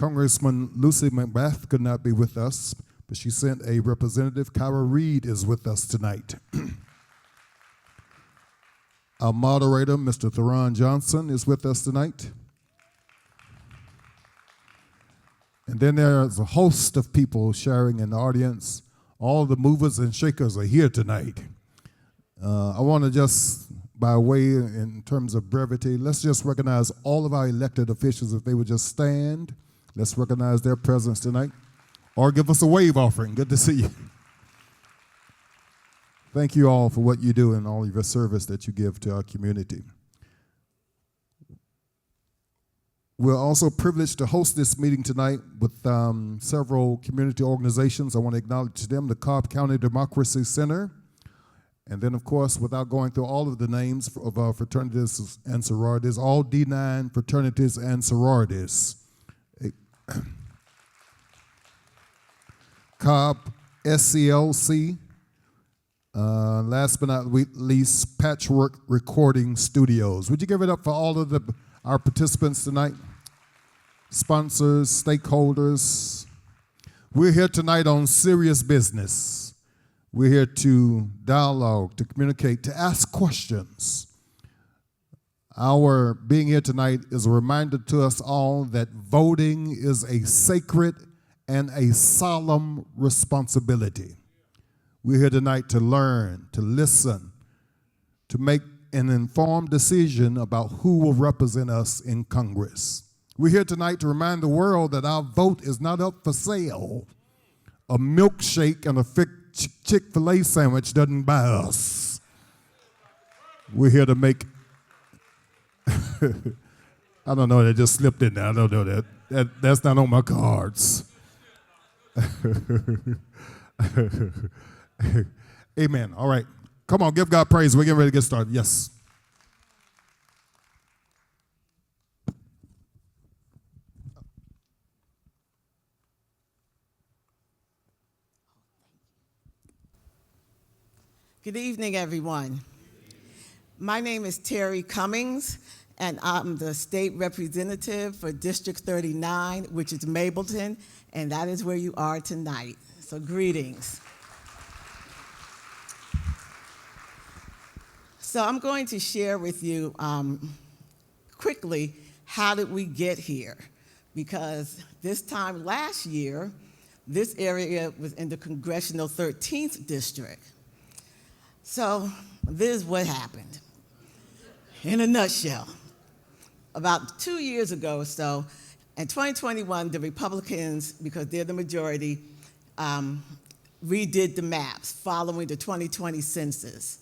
Congressman Lucy McBath could not be with us, but she sent a representative. Kyra Reed is with us tonight. Our moderator, Mr. Theron Johnson, is with us tonight. And then there's a host of people sharing in the audience. All the movers and shakers are here tonight. I want to just, by way in terms of brevity, let's just recognize all of our elected officials. If they would just stand, let's recognize their presence tonight. Or give us a wave offering. Good to see you. Thank you all for what you do and all of your service that you give to our community. We're also privileged to host this meeting tonight with several community organizations. I want to acknowledge them, the Cobb County Democracy Center. And then, of course, without going through all of the names of our fraternities and sororities, all D9 fraternities and sororities. Cobb SCLC. Last but not least, Patchwork Recording Studios. Would you give it up for all of our participants tonight? Sponsors, stakeholders. We're here tonight on serious business. We're here to dialogue, to communicate, to ask questions. Our being here tonight is a reminder to us all that voting is a sacred and a solemn responsibility. We're here tonight to learn, to listen, to make an informed decision about who will represent us in Congress. We're here tonight to remind the world that our vote is not up for sale. A milkshake and a Chick-fil-A sandwich doesn't buy us. We're here to make, I don't know, that just slipped in there. I don't know that. That's not on my cards. Amen. All right. Come on, give God praise. We're getting ready to get started. Yes. Good evening, everyone. My name is Terry Cummings, and I'm the state representative for District 39, which is Mableton, and that is where you are tonight. So greetings. So I'm going to share with you quickly how did we get here, because this time last year, this area was in the Congressional 13th District. So this is what happened. In a nutshell, about 2 years ago or so, in 2021, the Republicans, because they're the majority, redid the maps following the 2020 census.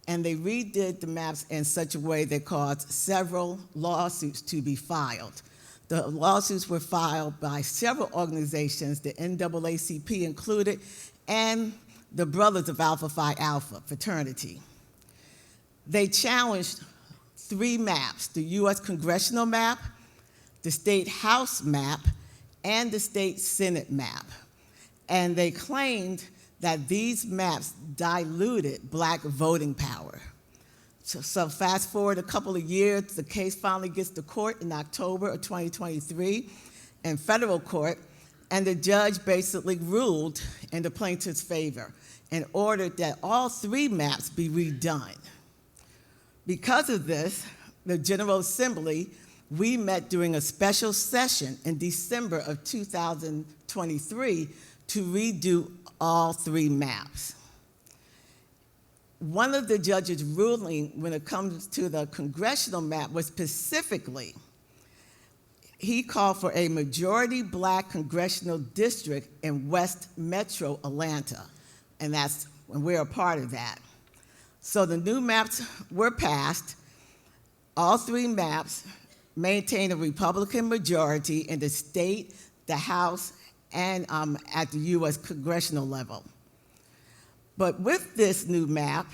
And they redid the maps in such a way that caused several lawsuits to be filed. The lawsuits were filed by several organizations, the NAACP included, and the Brothers of Alpha Phi Alpha fraternity. They challenged 3 maps, the U.S. congressional map, the state house map, and the state senate map. And they claimed that these maps diluted black voting power. So fast forward a couple of years, the case finally gets to court in October of 2023 in federal court, and the judge basically ruled in the plaintiff's favor and ordered that all 3 maps be redone. Because of this, the General Assembly, we met during a special session in December of 2023 to redo all 3 maps. One of the judge's ruling when it comes to the congressional map was specifically, he called for a majority black congressional district in West Metro Atlanta, and we're a part of that. So the new maps were passed. All 3 maps maintain a Republican majority in the state, the House, and at the U.S. congressional level. But with this new map,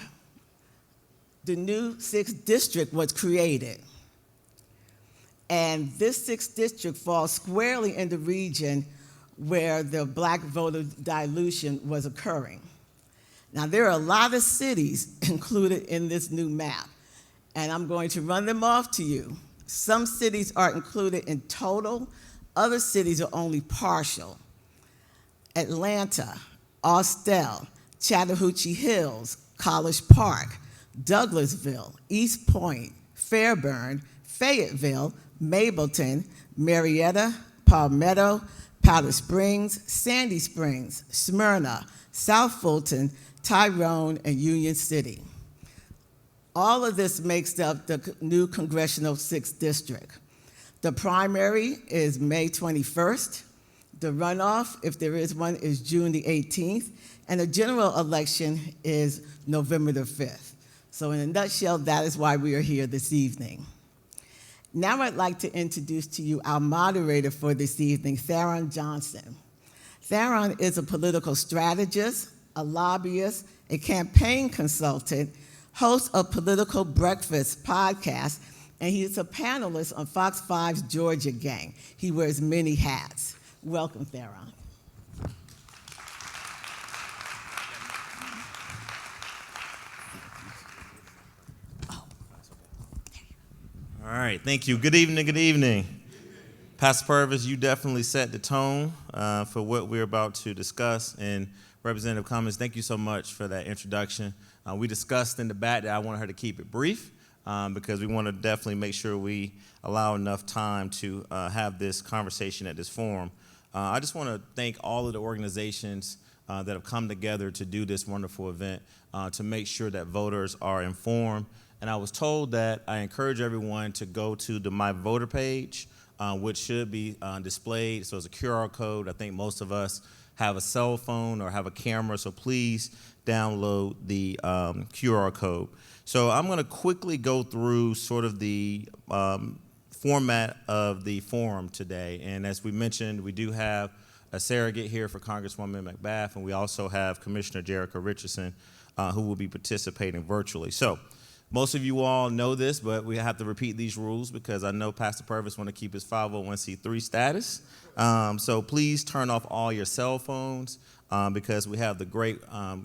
the new 6th district was created. And this 6th district falls squarely in the region where the black voter dilution was occurring. Now, there are a lot of cities included in this new map, and I'm going to run them off to you. Some cities are included in total Other cities are only partial. Atlanta, Austell, Chattahoochee Hills, College Park, Douglasville, East Point, Fairburn, Fayetteville, Mableton, Marietta, Palmetto, Powder Springs, Sandy Springs, Smyrna, South Fulton, Tyrone, and Union City. All of this makes up the new Congressional 6th District. The primary is May 21st. The runoff, if there is one, is June the 18th. And the general election is November the 5th. So in a nutshell, that is why we are here this evening. Now I'd like to introduce to you our moderator for this evening, Theron Johnson. Theron is a political strategist, a lobbyist, a campaign consultant, host of Political Breakfast podcast, and he is a panelist on Fox 5's Georgia Gang. He wears many hats. Welcome, Theron. All right, thank you. Good evening, good evening. Pastor Purvis, you definitely set the tone for what we're about to discuss. And Representative Cummings, thank you so much for that introduction. We discussed in the back that I wanted her to keep it brief because we want to definitely make sure we allow enough time to have this conversation at this forum. I just want to thank all of the organizations that have come together to do this wonderful event to make sure that voters are informed. And I was told that I encourage everyone to go to the My Voter page, which should be displayed. So it's a QR code. I think most of us have a cell phone or have a camera, so please download the QR code. So I'm going to quickly go through sort of the format of the forum today. And as we mentioned, we do have a surrogate here for Congresswoman McBath, and we also have Commissioner Jerica Richardson, who will be participating virtually. So most of you all know this, but we have to repeat these rules because I know Pastor Purvis want to keep his 501c3 status. So please turn off all your cell phones because we have the great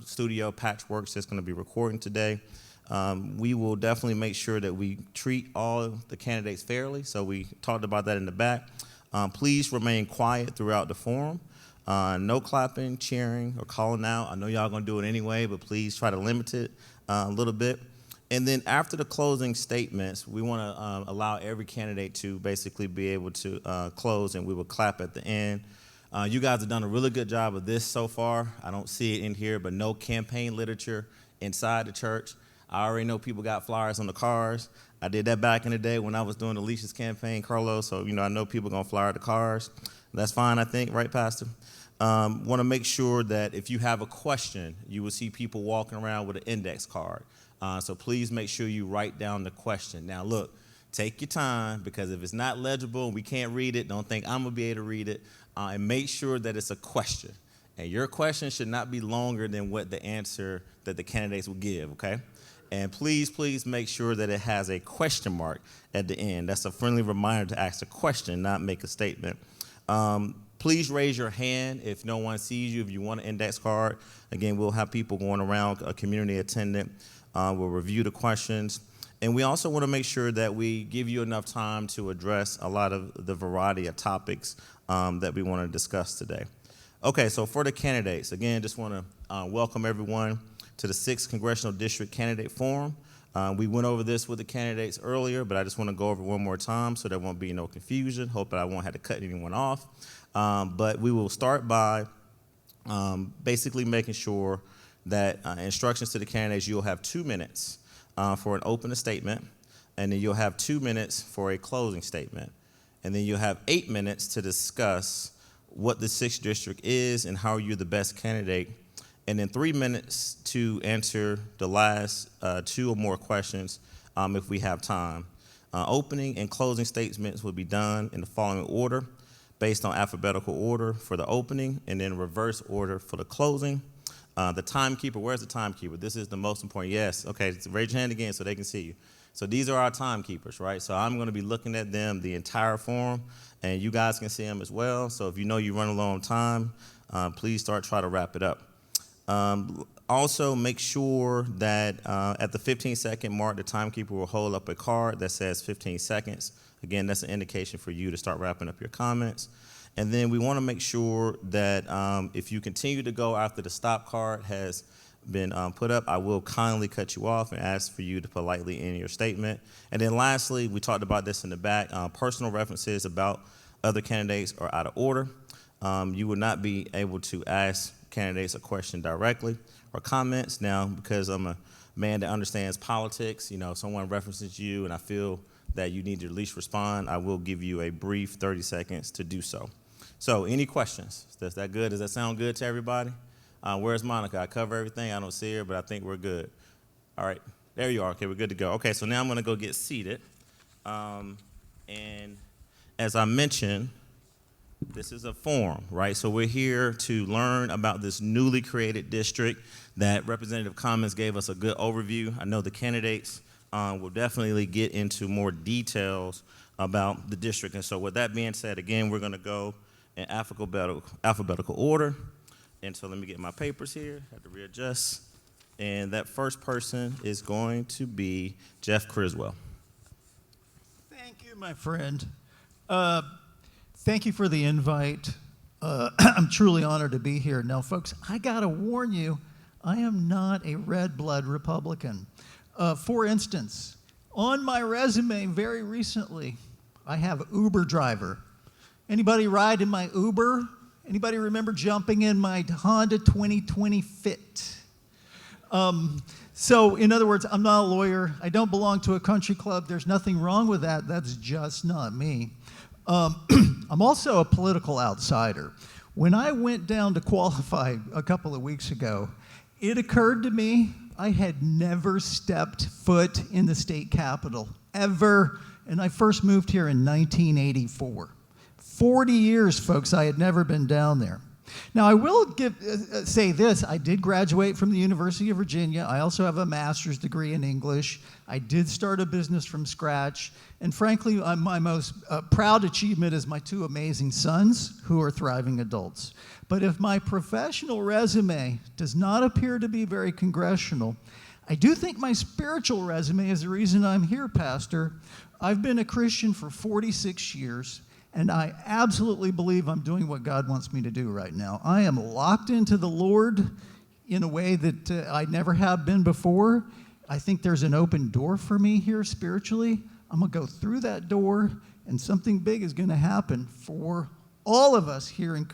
studio Patchworks that's going to be recording today. We will definitely make sure that we treat all the candidates fairly. So we talked about that in the back. Please remain quiet throughout the forum. No clapping, cheering, or calling out. I know y'all going to do it anyway, but please try to limit it a little bit. And then after the closing statements, we want to allow every candidate to basically be able to close, and we will clap at the end. You guys have done a really good job of this so far. I don't see it in here, but no campaign literature inside the church. I already know people got flyers on the cars. I did that back in the day when I was doing Alicia's campaign, Carlos, so I know people are going to flyer the cars. That's fine, I think, right, Pastor? Want to make sure that if you have a question, you will see people walking around with an index card. So please make sure you write down the question. Now, look, take your time because if it's not legible and we can't read it, don't think I'm going to be able to read it. And make sure that it's a question. And your question should not be longer than what the answer that the candidates will give, okay? And please, please make sure that it has a question mark at the end. That's a friendly reminder to ask a question, not make a statement. Please raise your hand if no one sees you, if you want an index card. Again, we'll have people going around, a community attendant. We'll review the questions. And we also want to make sure that we give you enough time to address a lot of the variety of topics that we want to discuss today. Okay, so for the candidates, again, just want to welcome everyone to the 6th Congressional District Candidate Forum. We went over this with the candidates earlier, but I just want to go over it one more time so there won't be no confusion. Hope that I won't have to cut anyone off. But we will start by basically making sure that instructions to the candidates, you'll have 2 minutes for an opening statement, and then you'll have 2 minutes for a closing statement. And then you'll have 8 minutes to discuss what the 6th district is and how you're the best candidate. And then 3 minutes to answer the last 2 or more questions if we have time. Opening and closing statements will be done in the following order, based on alphabetical order for the opening, and then reverse order for the closing. The timekeeper, where's the timekeeper? This is the most important. Yes, okay, raise your hand again so they can see you. So these are our timekeepers, right? So I'm going to be looking at them the entire forum, and you guys can see them as well. So if you know you run low on time, please try to wrap it up. Also, make sure that at the 15-second mark, the timekeeper will hold up a card that says 15 seconds. Again, that's an indication for you to start wrapping up your comments. And then we want to make sure that if you continue to go after the stop card has been put up, I will kindly cut you off and ask for you to politely end your statement. And then lastly, we talked about this in the back, personal references about other candidates are out of order. You will not be able to ask candidates a question directly or comments. Now, because I'm a man that understands politics, you know, if someone references you and I feel that you need to at least respond, I will give you a brief 30 seconds to do so. So any questions? Is that good? Does that sound good to everybody? Where's Monica? I cover everything. I don't see her, but I think we're good. All right, there you are. Okay, we're good to go. Okay, so now I'm going to go get seated. And as I mentioned, this is a forum, right? So we're here to learn about this newly created district that Representative Commons gave us a good overview. I know the candidates will definitely get into more details about the district. And so with that being said, again, we're going to go in alphabetical order. And so let me get my papers here. I have to readjust. And that first person is going to be Jeff Criswell. Thank you, my friend. Thank you for the invite. I'm truly honored to be here. Now, folks, I got to warn you, I am not a red blood Republican. For instance, on my resume very recently, I have Uber driver. Anybody ride in my Uber? Anybody remember jumping in my Honda 2020 Fit? So in other words, I'm not a lawyer. I don't belong to a country club. There's nothing wrong with that. That's just not me. I'm also a political outsider. When I went down to qualify a couple of weeks ago, it occurred to me I had never stepped foot in the state capitol, ever. And I first moved here in 1984. 40 years, folks, I had never been down there. Now, I will say this. I did graduate from the University of Virginia. I also have a master's degree in English. I did start a business from scratch. And frankly, my most proud achievement is my two amazing sons, who are thriving adults. But if my professional resume does not appear to be very congressional, I do think my spiritual resume is the reason I'm here, Pastor. I've been a Christian for 46 years. And I absolutely believe I'm doing what God wants me to do right now. I am locked into the Lord in a way that I never have been before. I think there's an open door for me here spiritually. I'm going to go through that door, and something big is going to happen for all of us here in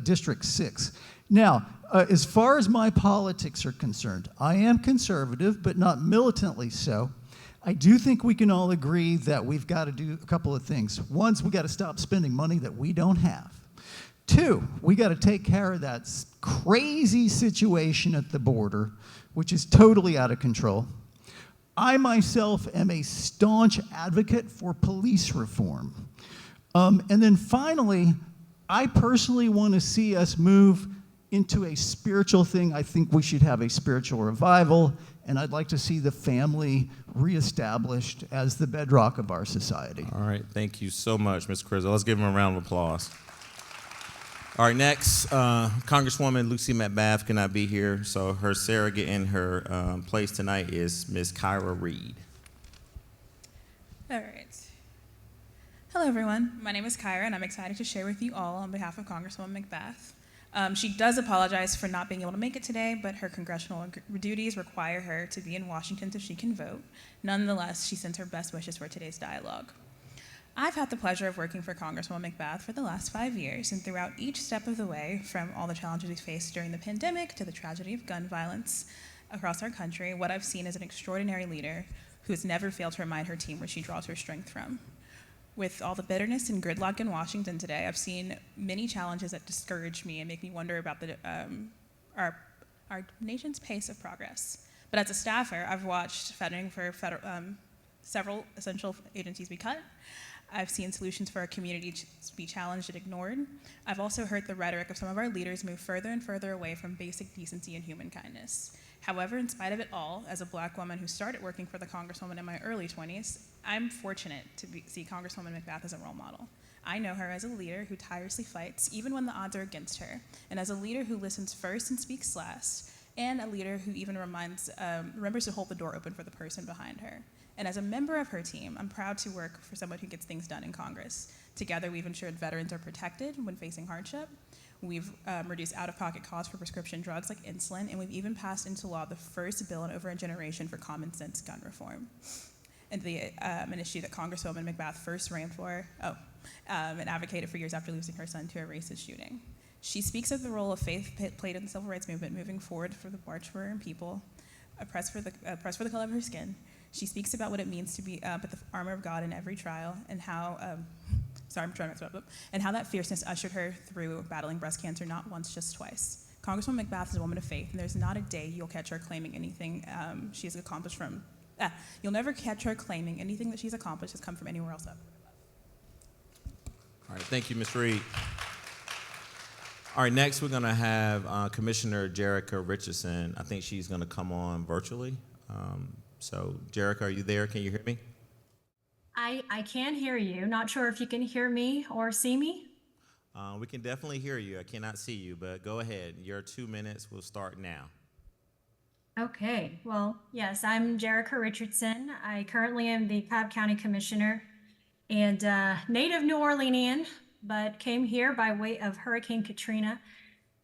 District 6. Now, as far as my politics are concerned, I am conservative, but not militantly so. I do think we can all agree that we've got to do a couple of things. One, we got to stop spending money that we don't have. Two, we got to take care of that crazy situation at the border, which is totally out of control. I myself am a staunch advocate for police reform. And then finally, I personally want to see us move into a spiritual thing. I think we should have a spiritual revival, and I'd like to see the family reestablished as the bedrock of our society. All right, thank you so much, Ms. Criswell. Let's give him a round of applause. All right, next, Congresswoman Lucy McBath cannot be here, so her surrogate in her place tonight is Ms. Kyra Reed. All right. Hello, everyone. My name is Kyra, and I'm excited to share with you all on behalf of Congresswoman McBath. She does apologize for not being able to make it today, but her congressional duties require her to be in Washington so she can vote. Nonetheless, she sends her best wishes for today's dialogue. I've had the pleasure of working for Congresswoman McBath for the last 5 years, and throughout each step of the way, from all the challenges we faced during the pandemic to the tragedy of gun violence across our country, what I've seen is an extraordinary leader who has never failed to remind her team where she draws her strength from. With all the bitterness and gridlock in Washington today, I've seen many challenges that discourage me and make me wonder about our nation's pace of progress. But as a staffer, I've watched funding for several essential agencies be cut. I've seen solutions for our community to be challenged and ignored. I've also heard the rhetoric of some of our leaders move further and further away from basic decency and human kindness. However, in spite of it all, as a Black woman who started working for the Congresswoman in my early 20s, I'm fortunate to see Congresswoman McBath as a role model. I know her as a leader who tirelessly fights even when the odds are against her, and as a leader who listens first and speaks last, and a leader who even remembers to hold the door open for the person behind her. And as a member of her team, I'm proud to work for someone who gets things done in Congress. Together, we've ensured veterans are protected when facing hardship. We've reduced out-of-pocket costs for prescription drugs like insulin, and we've even passed into law the first bill in over a generation for common sense gun reform. And an issue that Congresswoman McBath first ran for, and advocated for years after losing her son to a racist shooting. She speaks of the role of faith played in the civil rights movement, moving forward for the march for her own people, oppressed for the color of her skin. She speaks about what it means to be put the armor of God in every trial, and how, and how that fierceness ushered her through battling breast cancer not once, just twice. Congresswoman McBath is a woman of faith, and there's not a day you'll catch her claiming anything she has accomplished from. You'll never catch her claiming anything that she's accomplished has come from anywhere else up. All right, thank you, Ms. Reed. All right, next we're going to have Commissioner Jerica Richardson. I think she's going to come on virtually. So, Jerica, are you there? Can you hear me? I can hear you. Not sure if you can hear me or see me. We can definitely hear you. I cannot see you, but go ahead. Your 2 minutes will start now. Okay, well, yes, I'm Jerica Richardson. I currently am the Cobb County Commissioner and native New Orleanian, but came here by way of Hurricane Katrina.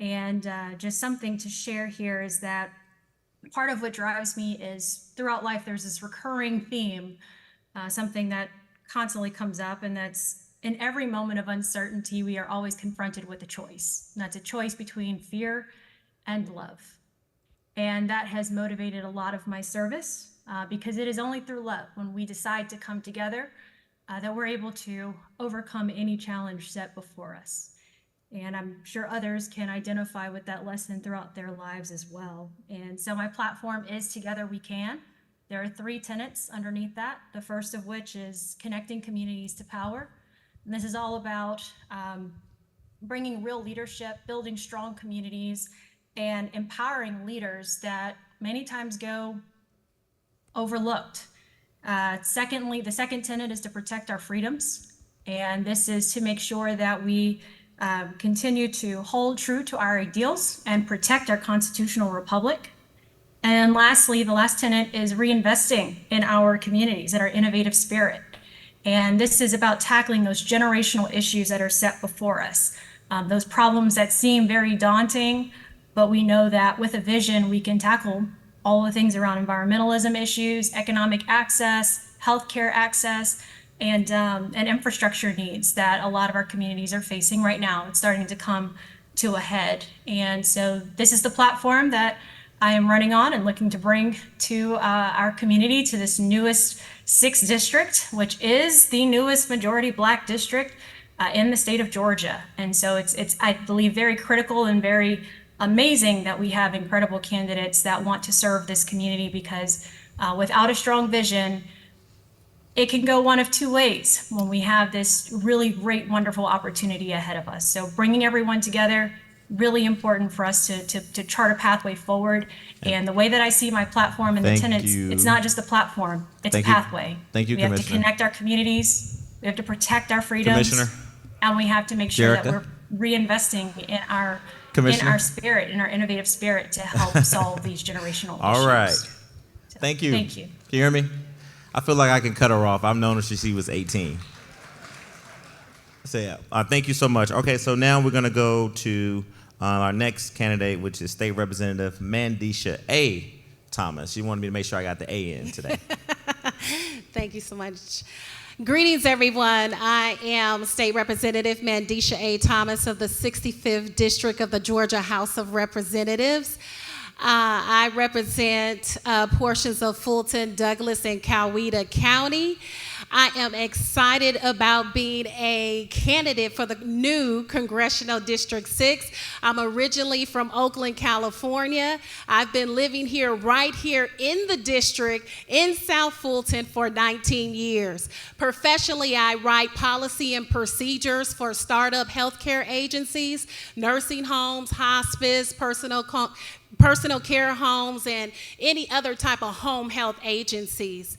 And just something to share here is that part of what drives me is throughout life, there's this recurring theme, something that constantly comes up, and that's in every moment of uncertainty, we are always confronted with a choice. And that's a choice between fear and love. And that has motivated a lot of my service because it is only through love, when we decide to come together, that we're able to overcome any challenge set before us. And I'm sure others can identify with that lesson throughout their lives as well. And so my platform is Together We Can. There are 3 tenets underneath that, the first of which is connecting communities to power. And this is all about bringing real leadership, building strong communities, and empowering leaders that many times go overlooked. Secondly, the second tenet is to protect our freedoms. And this is to make sure that we continue to hold true to our ideals and protect our constitutional republic. And lastly, the last tenet is reinvesting in our communities and our innovative spirit. And this is about tackling those generational issues that are set before us, those problems that seem very daunting, but we know that with a vision, we can tackle all the things around environmentalism issues, economic access, healthcare access, and infrastructure needs that a lot of our communities are facing right now. It's starting to come to a head. And so this is the platform that I am running on and looking to bring to our community, to this newest 6th district, which is the newest majority Black district in the state of Georgia. And so it's I believe, very critical and very amazing that we have incredible candidates that want to serve this community, because without a strong vision, it can go one of 2 ways when we have this really great, wonderful opportunity ahead of us. So bringing everyone together, really important for us to chart a pathway forward. And the way that I see my platform and the tenets, it's not just a platform, it's a pathway. Thank you, we have Commissioner. to connect our communities, we have to protect our freedoms, Commissioner. And we have to make sure Jerica. that we're reinvesting in our Commissioner. in our spirit, in our innovative spirit, to help solve these generational issues. All right. So, Thank you. Thank you. Can you hear me? I feel like I can cut her off. I've known her since she was 18. So yeah, thank you so much. Okay, so now we're going to go to our next candidate, which is State Representative Mandisha A. Thomas. She wanted me to make sure I got the A in today. Thank you so much. Greetings, everyone. I am State Representative Mandisha A. Thomas of the 65th District of the Georgia House of Representatives. I represent portions of Fulton, Douglas, and Coweta County. I am excited about being a candidate for the new Congressional District 6. I'm originally from Oakland, California. I've been living here, right here in the district in South Fulton for 19 years. Professionally, I write policy and procedures for startup healthcare agencies, nursing homes, hospice, personal care homes, and any other type of home health agencies.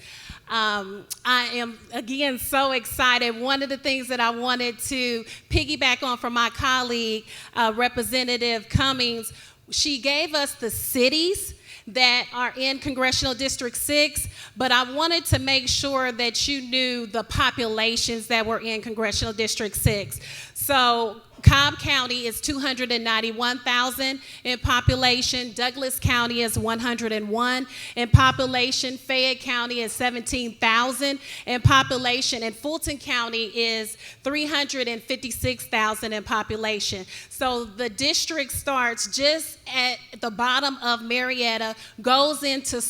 I am, again, so excited. One of the things that I wanted to piggyback on from my colleague, Representative Cummings, she gave us the cities that are in Congressional District 6, but I wanted to make sure that you knew the populations that were in Congressional District 6. So Cobb County is 291,000 in population. Douglas County is 101 in population. Fayette County is 17,000 in population. And Fulton County is 356,000 in population. So the district starts just at the bottom of Marietta, goes into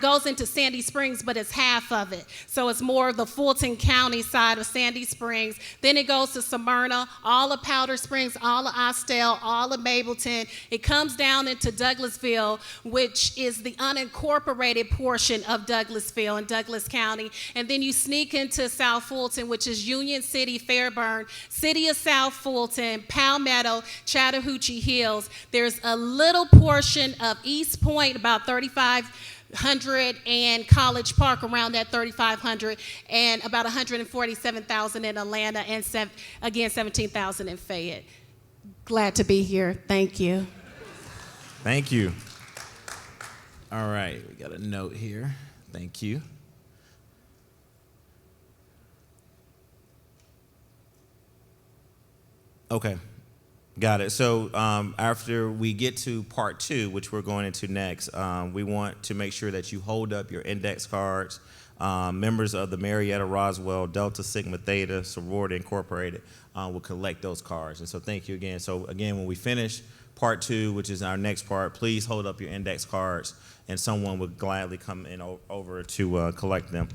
goes into Sandy Springs, but it's half of it. So it's more the Fulton County side of Sandy Springs. Then it goes to Smyrna, all of Powder Springs, all of Austell, all of Mableton. It comes down into Douglasville, which is the unincorporated portion of Douglasville in Douglas County. And then you sneak into South Fulton, which is Union City, Fairburn, City of South Fulton, Palmetto, Chattahoochee Hills. There's a little portion of East Point, about 3,500, and College Park around that 3,500, and about 147,000 in Atlanta, and again 17,000 in Fayette. Glad to be here. Thank you. Thank you. All right, we got a note here. Thank you. Okay. Got it. So after we get to part 2, which we're going into next, we want to make sure that you hold up your index cards. Members of the Marietta, Roswell, Delta Sigma Theta, Sorority Incorporated will collect those cards. And so thank you again. So again, when we finish part 2, which is our next part, please hold up your index cards, and someone would gladly come in over to collect them.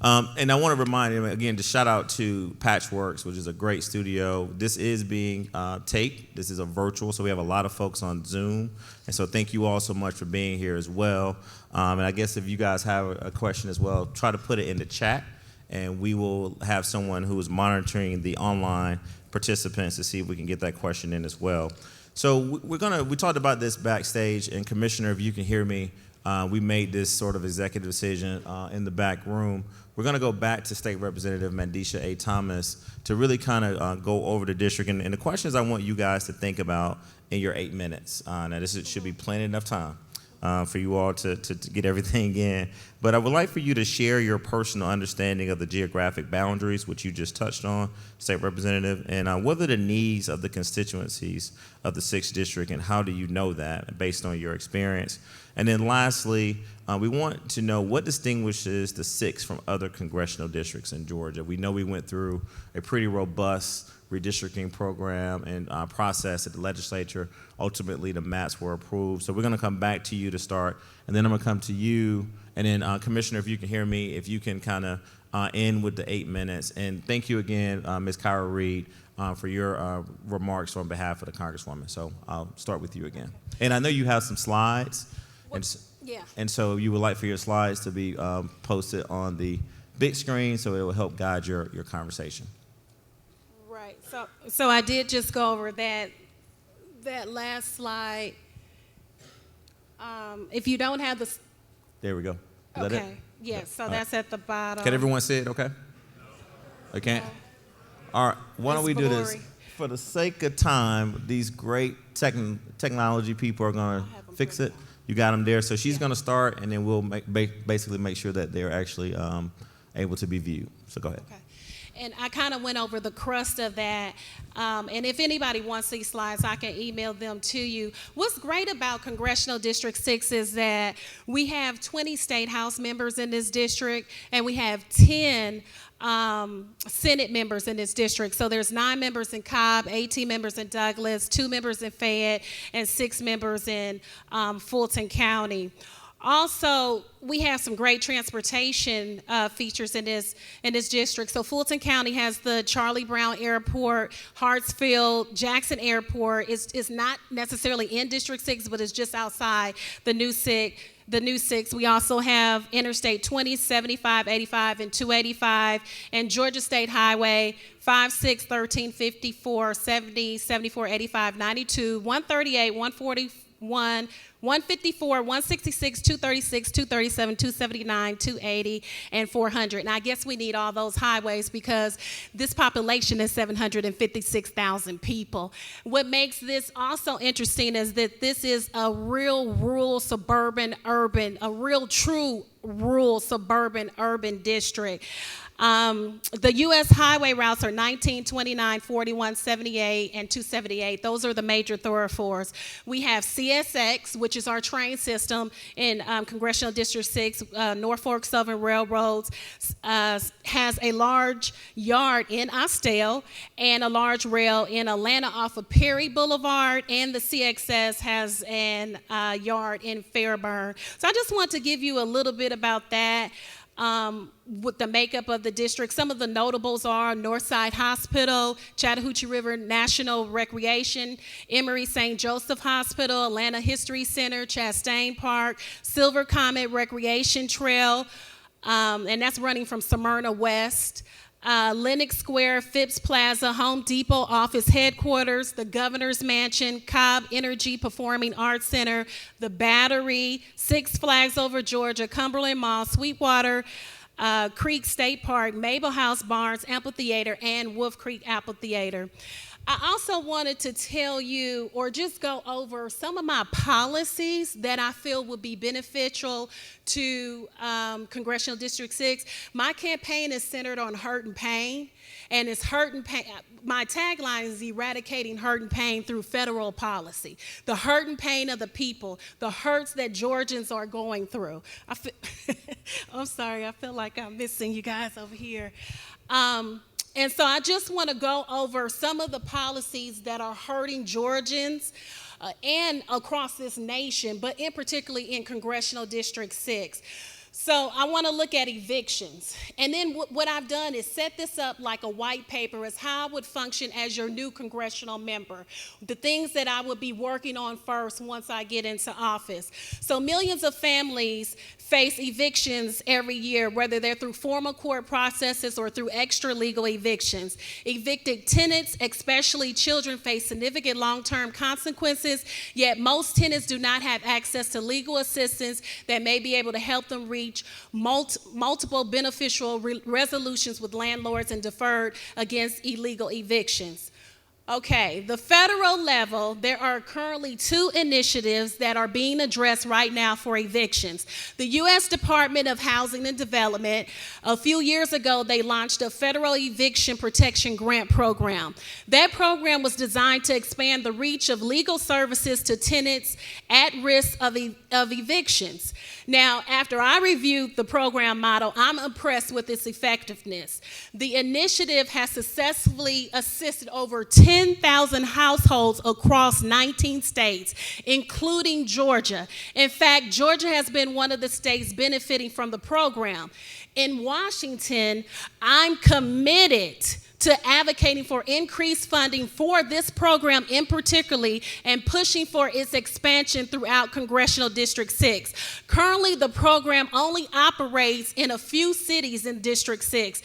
And I want to remind you, again, to shout out to Patchworks, which is a great studio. This is being taped. This is a virtual, so we have a lot of folks on Zoom. And so thank you all so much for being here as well. And I guess if you guys have a question as well, try to put it in the chat, and we will have someone who is monitoring the online participants to see if we can get that question in as well. So we talked about this backstage, and Commissioner, if you can hear me, we made this sort of executive decision in the back room. We're going to go back to State Representative Mandisha A. Thomas to really kind of go over the district. And the questions I want you guys to think about in your 8 minutes. Now, this should be plenty enough time for you all to get everything in. But I would like for you to share your personal understanding of the geographic boundaries, which you just touched on, State Representative, and what are the needs of the constituencies of the 6th District, and how do you know that based on your experience? And then lastly, we want to know what distinguishes the 6th from other congressional districts in Georgia. We know we went through a pretty robust redistricting program and process at the legislature. Ultimately, the maps were approved. So we're going to come back to you to start, and then I'm going to come to you. And then, Commissioner, if you can hear me, if you can kind of end with the 8 minutes. And thank you again, Ms. Kyra Reed, for your remarks on behalf of the Congresswoman. So I'll start with you again. And I know you have some slides. And so you would like for your slides to be posted on the big screen, so it will help guide your conversation. Right. So I did just go over that last slide. If you don't have the... There we go. Is that it? Yes, so that's at the bottom. Can everyone see it okay? They can't? All right, why don't we do this? For the sake of time, these great technology people are going to fix it. You got them there. So she's going to start, and then we'll basically make sure that they're actually able to be viewed. So go ahead. Okay. And I kind of went over the crust of that. And if anybody wants these slides, I can email them to you. What's great about Congressional District 6 is that we have 20 State House members in this district, and we have 10 Senate members in this district. So there's 9 members in Cobb, 18 members in Douglas, 2 members in Fayette, and 6 members in Fulton County. Also, we have some great transportation features in this district. So Fulton County has the Charlie Brown Airport, Hartsfield, Jackson Airport. It's not necessarily in District 6, but it's just outside the new 6. We also have Interstate 20, 75, 85, and 285, and Georgia State Highway 56, 13, 54, 70, 74, 85, 92, 138, 141, 154, 166, 236, 237, 279, 280, and 400. And I guess we need all those highways because this population is 756,000 people. What makes this also interesting is that this is a real rural, suburban, urban, a real true rural, suburban, urban district. The U.S. highway routes are 19, 29, 41, 78, and 278. Those are the major thoroughfares. We have CSX, which is our train system in Congressional District 6. Norfolk Southern Railroads has a large yard in Austell and a large rail in Atlanta off of Perry Boulevard, and the CXS has an yard in Fairburn. So I just want to give you a little bit about that. With the makeup of the district, some of the notables are Northside Hospital, Chattahoochee River National Recreation, Emory St. Joseph Hospital, Atlanta History Center, Chastain Park, Silver Comet Recreation Trail, and that's running from Smyrna West. Lenox Square, Phipps Plaza, Home Depot office headquarters, the Governor's Mansion, Cobb Energy Performing Arts Center, the Battery, Six Flags Over Georgia, Cumberland Mall, Sweetwater Creek State Park, Mabel House Barnes Amphitheater, and Wolf Creek Amphitheater. I also wanted to tell you or just go over some of my policies that I feel would be beneficial to Congressional District 6. My campaign is centered on hurt and pain, and it's hurt and pain. My tagline is eradicating hurt and pain through federal policy. The hurt and pain of the people, the hurts that Georgians are going through. I'm sorry, I feel like I'm missing you guys over here. And so I just want to go over some of the policies that are hurting Georgians and across this nation, but in particularly in Congressional District 6. So I want to look at evictions. And then what I've done is set this up like a white paper as how I would function as your new congressional member, the things that I would be working on first once I get into office. So millions of families face evictions every year, whether they're through formal court processes or through extra-legal evictions. Evicted tenants, especially children, face significant long-term consequences, yet most tenants do not have access to legal assistance that may be able to help them reach multiple beneficial resolutions with landlords and deferred against illegal evictions. Okay, the federal level, there are currently 2 initiatives that are being addressed right now for evictions. The U.S. Department of Housing and Development, a few years ago, they launched a federal eviction protection grant program. That program was designed to expand the reach of legal services to tenants at risk of evictions. Now, after I reviewed the program model, I'm impressed with its effectiveness. The initiative has successfully assisted over 10,000 households across 19 states, including Georgia. In fact, Georgia has been one of the states benefiting from the program. In Washington, I'm committed to advocating for increased funding for this program in particular and pushing for its expansion throughout Congressional District 6. Currently, the program only operates in a few cities in District 6.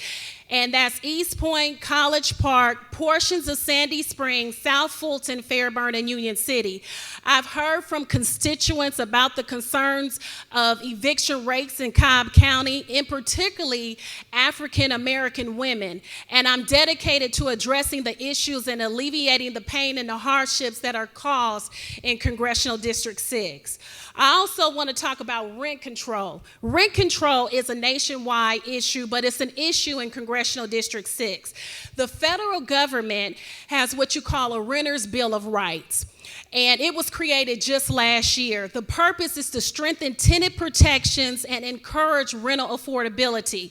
And that's East Point, College Park, portions of Sandy Springs, South Fulton, Fairburn, and Union City. I've heard from constituents about the concerns of eviction rates in Cobb County, in particularly African American women. And I'm dedicated to addressing the issues and alleviating the pain and the hardships that are caused in Congressional District 6. I also want to talk about rent control. Rent control is a nationwide issue, but it's an issue in Congressional District 6. The federal government has what you call a renter's bill of rights, and it was created just last year. The purpose is to strengthen tenant protections and encourage rental affordability.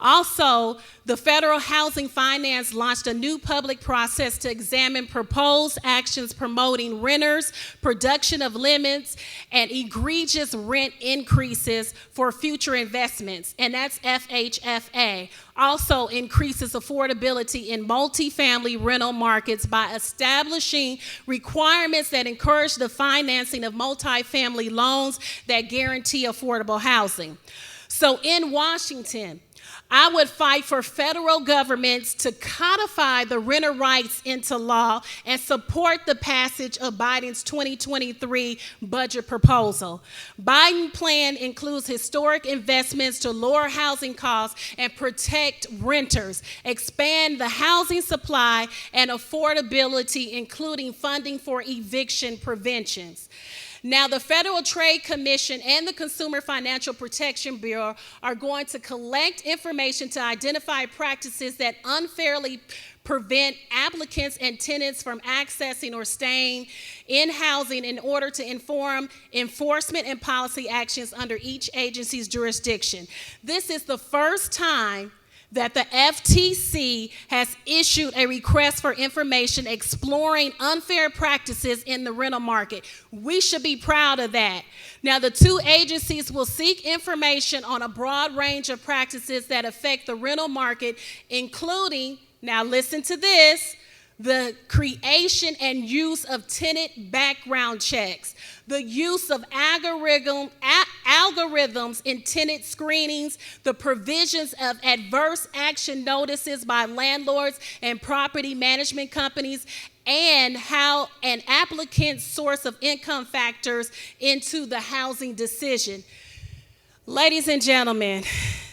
Also, the Federal Housing Finance launched a new public process to examine proposed actions promoting renters, production of limits, and egregious rent increases for future investments, and that's FHFA. Also increases affordability in multifamily rental markets by establishing requirements that encourage the financing of multifamily loans that guarantee affordable housing. So in Washington, I would fight for federal governments to codify the renter rights into law and support the passage of Biden's 2023 budget proposal. Biden's plan includes historic investments to lower housing costs and protect renters, expand the housing supply and affordability, including funding for eviction preventions. Now, the Federal Trade Commission and the Consumer Financial Protection Bureau are going to collect information to identify practices that unfairly prevent applicants and tenants from accessing or staying in housing in order to inform enforcement and policy actions under each agency's jurisdiction. This is the first time that the FTC has issued a request for information exploring unfair practices in the rental market. We should be proud of that. Now, the two agencies will seek information on a broad range of practices that affect the rental market, including, now listen to this, the creation and use of tenant background checks, the use of algorithms in tenant screenings, the provisions of adverse action notices by landlords and property management companies, and how an applicant's source of income factors into the housing decision. Ladies and gentlemen,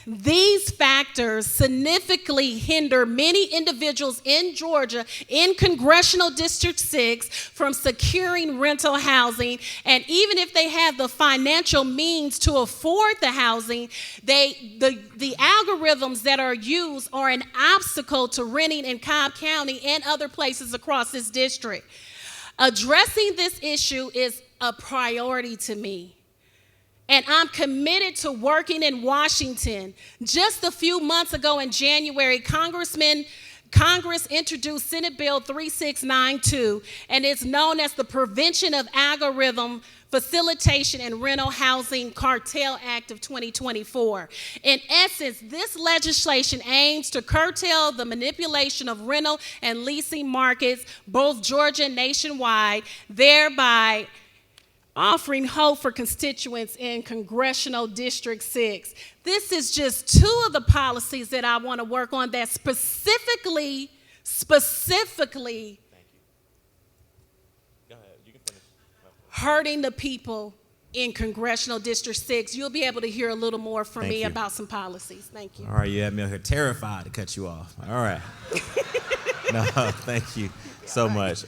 these factors significantly hinder many individuals in Georgia in Congressional District 6 from securing rental housing, and even if they have the financial means to afford the housing, the algorithms that are used are an obstacle to renting in Cobb County and other places across this district. Addressing this issue is a priority to me. And I'm committed to working in Washington. Just a few months ago in January, Congress introduced Senate Bill 3692, and it's known as the Prevention of Algorithm Facilitation and Rental Housing Cartel Act of 2024. In essence, this legislation aims to curtail the manipulation of rental and leasing markets, both Georgia and nationwide, thereby offering hope for constituents in Congressional District 6. This is just two of the policies that I want to work on that specifically hurting the people in Congressional District 6. You'll be able to hear a little more from me about some policies. Thank you. All right, you had me out here terrified to cut you off. All right. No, thank you so much.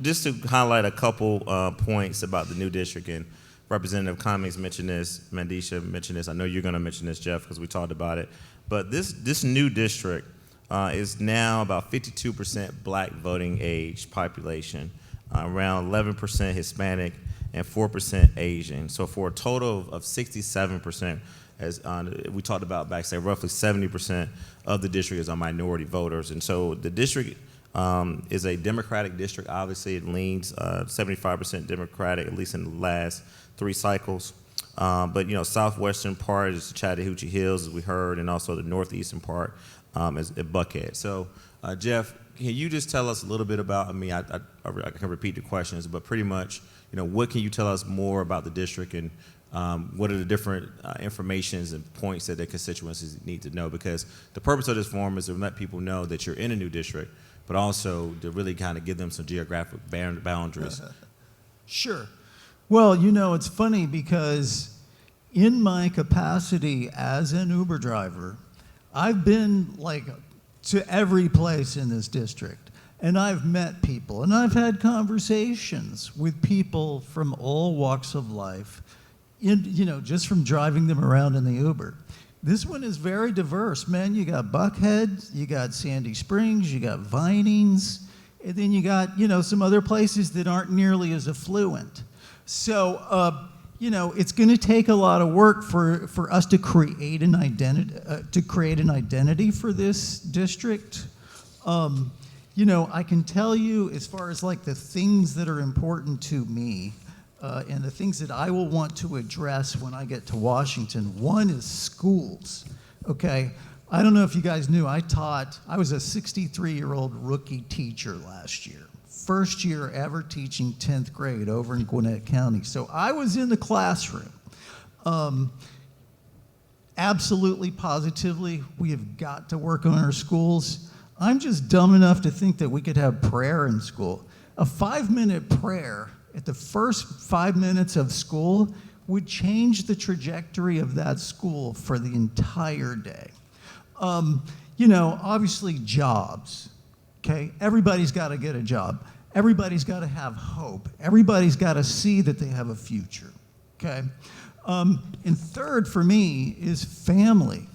Just to highlight a couple points about the new district, and Representative Cummings mentioned this, Mandisha mentioned this. I know you're going to mention this, Jeff, because we talked about it. But this new district is now about 52% black voting age population, around 11% Hispanic, and 4% Asian. So for a total of 67%, as we talked about back, say roughly 70% of the district is on minority voters. And so the district is a Democratic district. Obviously, it leans 75% Democratic, at least in the last 3 cycles. But, you know, southwestern part is Chattahoochee Hills, as we heard, and also the northeastern part is at Buckhead. So, Jeff, can you just tell us a little bit about, I can repeat the questions, but pretty much, you know, what can you tell us more about the district, and what are the different informations and points that the constituencies need to know? Because the purpose of this forum is to let people know that you're in a new district, but also to really kind of give them some geographic boundaries. Sure. Well, you know, it's funny because in my capacity as an Uber driver, I've been like to every place in this district, and I've met people, and I've had conversations with people from all walks of life, just from driving them around in the Uber. This one is very diverse, man. You got Buckhead, you got Sandy Springs, you got Vinings, and then you got, some other places that aren't nearly as affluent. So, it's going to take a lot of work for us to create an identity for this district. I can tell you, as far as like the things that are important to me, and the things that I will want to address when I get to Washington, one is schools, okay? I don't know if you guys knew, I was a 63-year-old rookie teacher last year. First year ever teaching 10th grade over in Gwinnett County. So I was in the classroom. Absolutely, positively, we have got to work on our schools. I'm just dumb enough to think that we could have prayer in school. A 5-minute prayer at the first 5 minutes of school would change the trajectory of that school for the entire day. Obviously jobs, okay? Everybody's got to get a job. Everybody's got to have hope. Everybody's got to see that they have a future, okay? And third for me is family.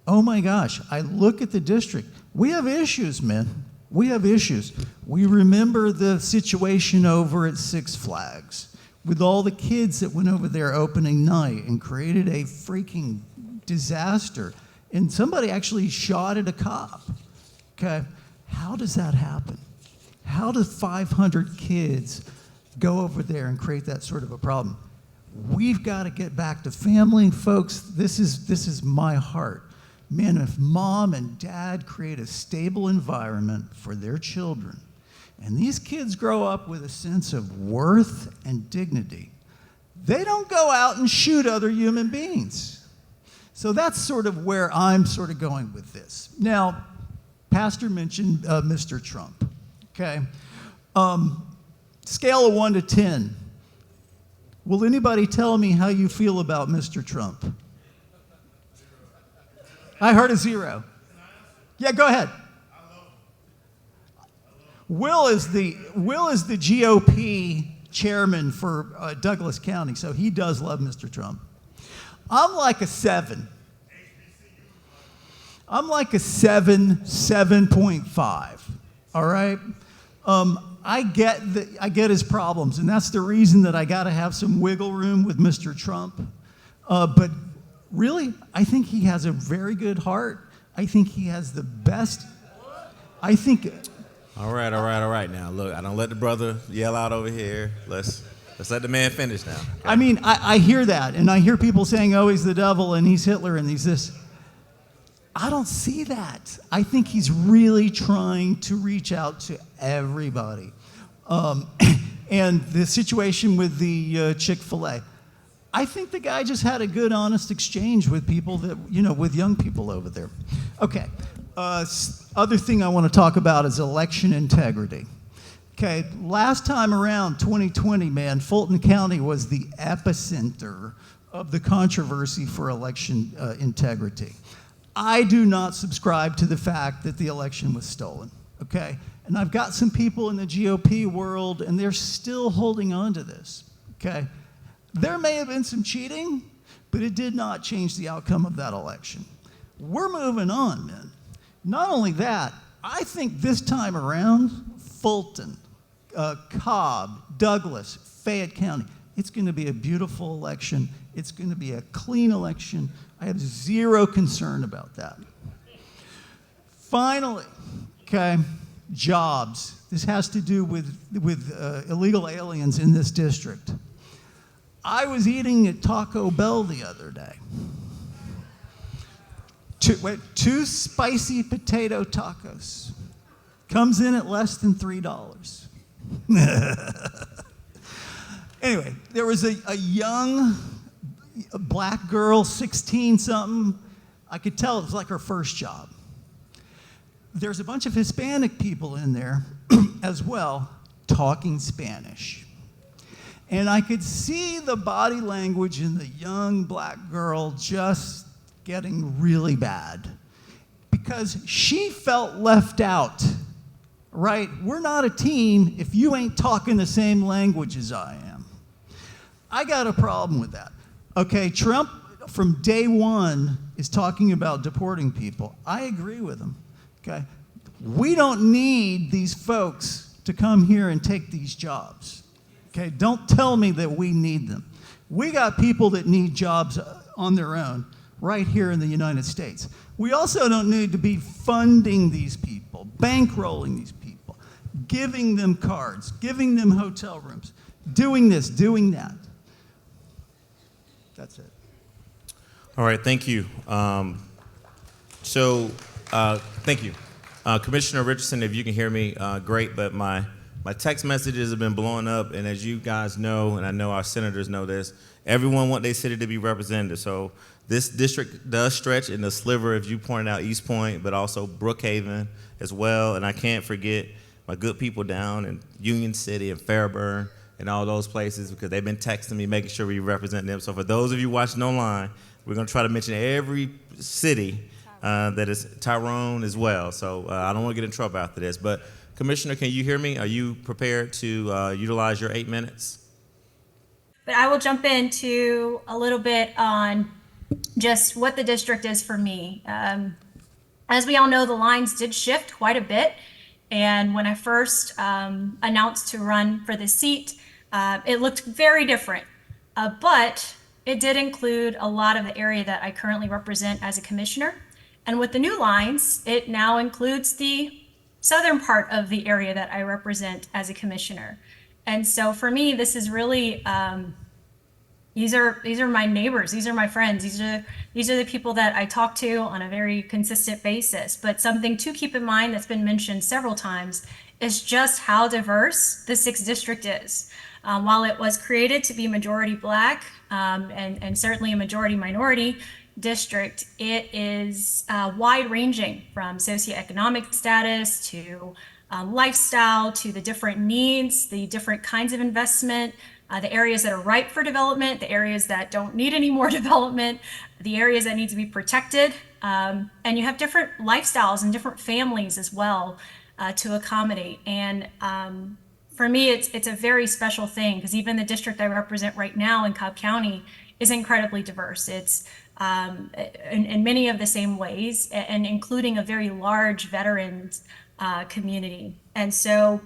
Oh my gosh, I look at the district. We have issues, man. We have issues. We remember the situation over at Six Flags with all the kids that went over there opening night and created a freaking disaster. And somebody actually shot at a cop. Okay, how does that happen? How do 500 kids go over there and create that sort of a problem? We've got to get back to family, folks. This is my heart. Man, if mom and dad create a stable environment for their children, and these kids grow up with a sense of worth and dignity, they don't go out and shoot other human beings. So that's sort of where I'm sort of going with this. Now, Pastor mentioned Mr. Trump, okay? Scale of 1 to 10. Will anybody tell me how you feel about Mr. Trump? I heard a 0. Yeah, go ahead. Will is the GOP chairman for Douglas County, so he does love Mr. Trump. I'm like a 7. I'm like a 7.5. All right. I get his problems, and that's the reason that I got to have some wiggle room with Mr. Trump. But really, I think he has a very good heart. I think he has the best. I think. All right. Now, look, I don't let the brother yell out over here. Let's let the man finish now. Okay? I mean, I hear that, and I hear people saying, oh, he's the devil, and he's Hitler, and he's this. I don't see that. I think he's really trying to reach out to everybody. And the situation with the Chick-fil-A, I think the guy just had a good, honest exchange with people that, with young people over there. Okay. Other thing I want to talk about is election integrity. Okay, last time around, 2020, man, Fulton County was the epicenter of the controversy for election integrity. I do not subscribe to the fact that the election was stolen, okay? And I've got some people in the GOP world, and they're still holding on to this, okay? There may have been some cheating, but it did not change the outcome of that election. We're moving on, man. Not only that, I think this time around, Fulton, Cobb, Douglas, Fayette County, it's going to be a beautiful election. It's going to be a clean election. I have zero concern about that. Finally, okay, jobs. This has to do with illegal aliens in this district. I was eating at Taco Bell the other day. Two spicy potato tacos. Comes in at less than $3. Anyway, there was a young black girl, 16-something. I could tell it was like her first job. There's a bunch of Hispanic people in there as well, talking Spanish. And I could see the body language in the young black girl just getting really bad because she felt left out, right? We're not a team if you ain't talking the same language as I am. I got a problem with that. Okay, Trump from day one is talking about deporting people. I agree with him, okay? We don't need these folks to come here and take these jobs, okay? Don't tell me that we need them. We got people that need jobs on their own right here in the United States. We also don't need to be funding these people, bankrolling these people, giving them cards, giving them hotel rooms, doing this, doing that. That's it. All right, thank you. Thank you. Commissioner Richardson, if you can hear me, great, but my My text messages have been blowing up, and as you guys know, and I know our senators know this, everyone want their city to be represented. So this district does stretch in the sliver, as you pointed out, East Point, but also Brookhaven as well. And I can't forget my good people down in Union City and Fairburn and all those places, because they've been texting me, making sure we represent them. So for those of you watching online, we're going to try to mention every city that is Tyrone as well. So I don't want to get in trouble after this. But Commissioner, can you hear me? Are you prepared to utilize your 8 minutes? But I will jump into a little bit on just what the district is for me. As we all know, the lines did shift quite a bit. And when I first announced to run for the seat, it looked very different. But it did include a lot of the area that I currently represent as a commissioner. And with the new lines, it now includes the southern part of the area that I represent as a commissioner. And so for me, this is really, these are my neighbors, these are my friends, these are the people that I talk to on a very consistent basis. But something to keep in mind that's been mentioned several times is just how diverse the 6th district is. While it was created to be majority Black and certainly a majority minority district, it is wide ranging from socioeconomic status to lifestyle to the different needs, the different kinds of investment, the areas that are ripe for development, the areas that don't need any more development, the areas that need to be protected. And you have different lifestyles and different families as well to accommodate. And for me, it's a very special thing, because even the district I represent right now in Cobb County is incredibly diverse. It's in many of the same ways, and including a very large veterans community. And so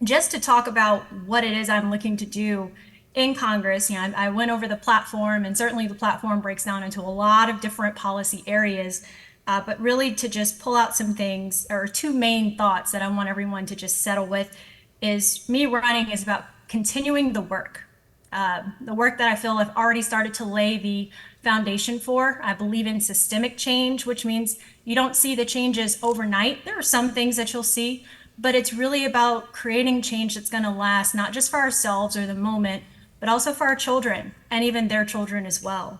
just to talk about what it is I'm looking to do in Congress, I went over the platform, and certainly the platform breaks down into a lot of different policy areas, but really to just pull out some things, or 2 main thoughts that I want everyone to just settle with, is me running is about continuing the work that I feel I've already started to lay the foundation for. I believe in systemic change, which means you don't see the changes overnight. There are some things that you'll see, but it's really about creating change that's going to last, not just for ourselves or the moment, but also for our children and even their children as well.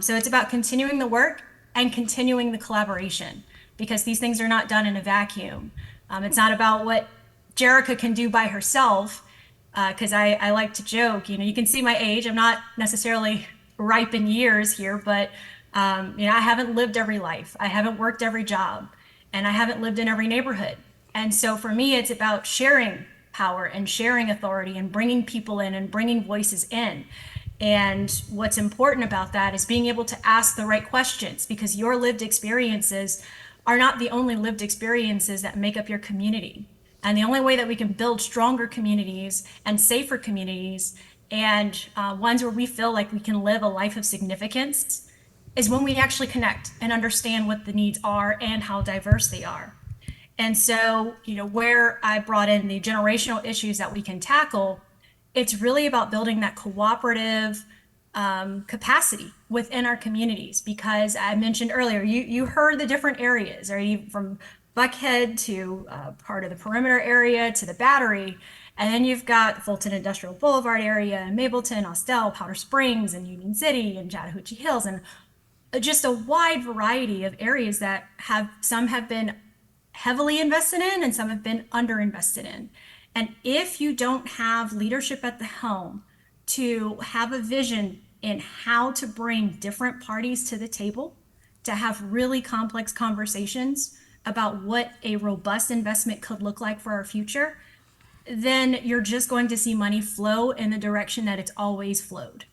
So it's about continuing the work and continuing the collaboration, because these things are not done in a vacuum. It's not about what Jerica can do by herself, because I like to joke, you can see my age. I'm not necessarily ripe in years here, but I haven't lived every life. I haven't worked every job, and I haven't lived in every neighborhood. And so for me, it's about sharing power and sharing authority and bringing people in and bringing voices in. And what's important about that is being able to ask the right questions, because your lived experiences are not the only lived experiences that make up your community. And the only way that we can build stronger communities and safer communities, and ones where we feel like we can live a life of significance, is when we actually connect and understand what the needs are and how diverse they are. And so, where I brought in the generational issues that we can tackle, it's really about building that cooperative capacity within our communities. Because I mentioned earlier, you heard the different areas, from Buckhead to part of the perimeter area to the Battery. And then you've got Fulton Industrial Boulevard area, and Mableton, Austell, Powder Springs, and Union City, and Chattahoochee Hills, and just a wide variety of areas that some have been heavily invested in and some have been underinvested in. And if you don't have leadership at the helm to have a vision in how to bring different parties to the table, to have really complex conversations about what a robust investment could look like for our future, then you're just going to see money flow in the direction that it's always flowed.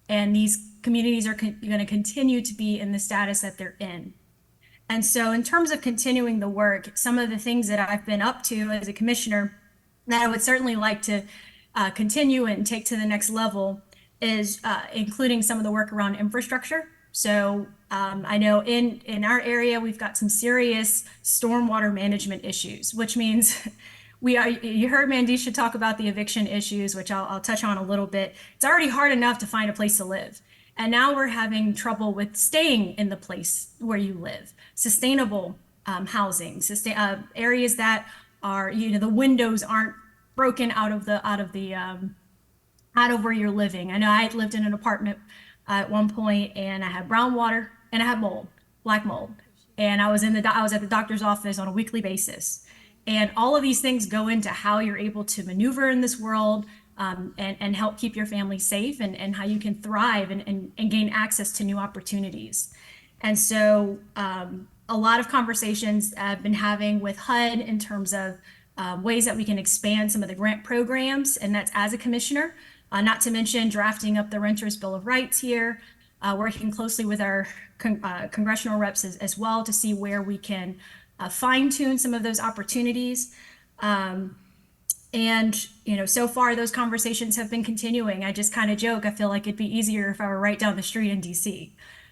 And these communities are going to continue to be in the status that they're in. And so in terms of continuing the work, some of the things that I've been up to as a commissioner that I would certainly like to continue and take to the next level is including some of the work around infrastructure. So I know in our area, we've got some serious stormwater management issues, which means you heard Mandisha talk about the eviction issues, which I'll touch on a little bit. It's already hard enough to find a place to live. And now we're having trouble with staying in the place where you live. Sustainable housing, areas that are, the windows aren't broken out of where you're living. I know I had lived in an apartment at one point, and I had brown water and I had mold, black mold, and I was at the doctor's office on a weekly basis. And all of these things go into how you're able to maneuver in this world, and help keep your family safe, and how you can thrive and gain access to new opportunities. And so a lot of conversations I've been having with HUD in terms of ways that we can expand some of the grant programs, and that's as a commissioner, not to mention drafting up the Renters Bill of Rights here, working closely with our congressional reps as well to see where we can fine tune some of those opportunities. And, so far those conversations have been continuing. I just kind of joke, I feel like it'd be easier if I were right down the street in DC.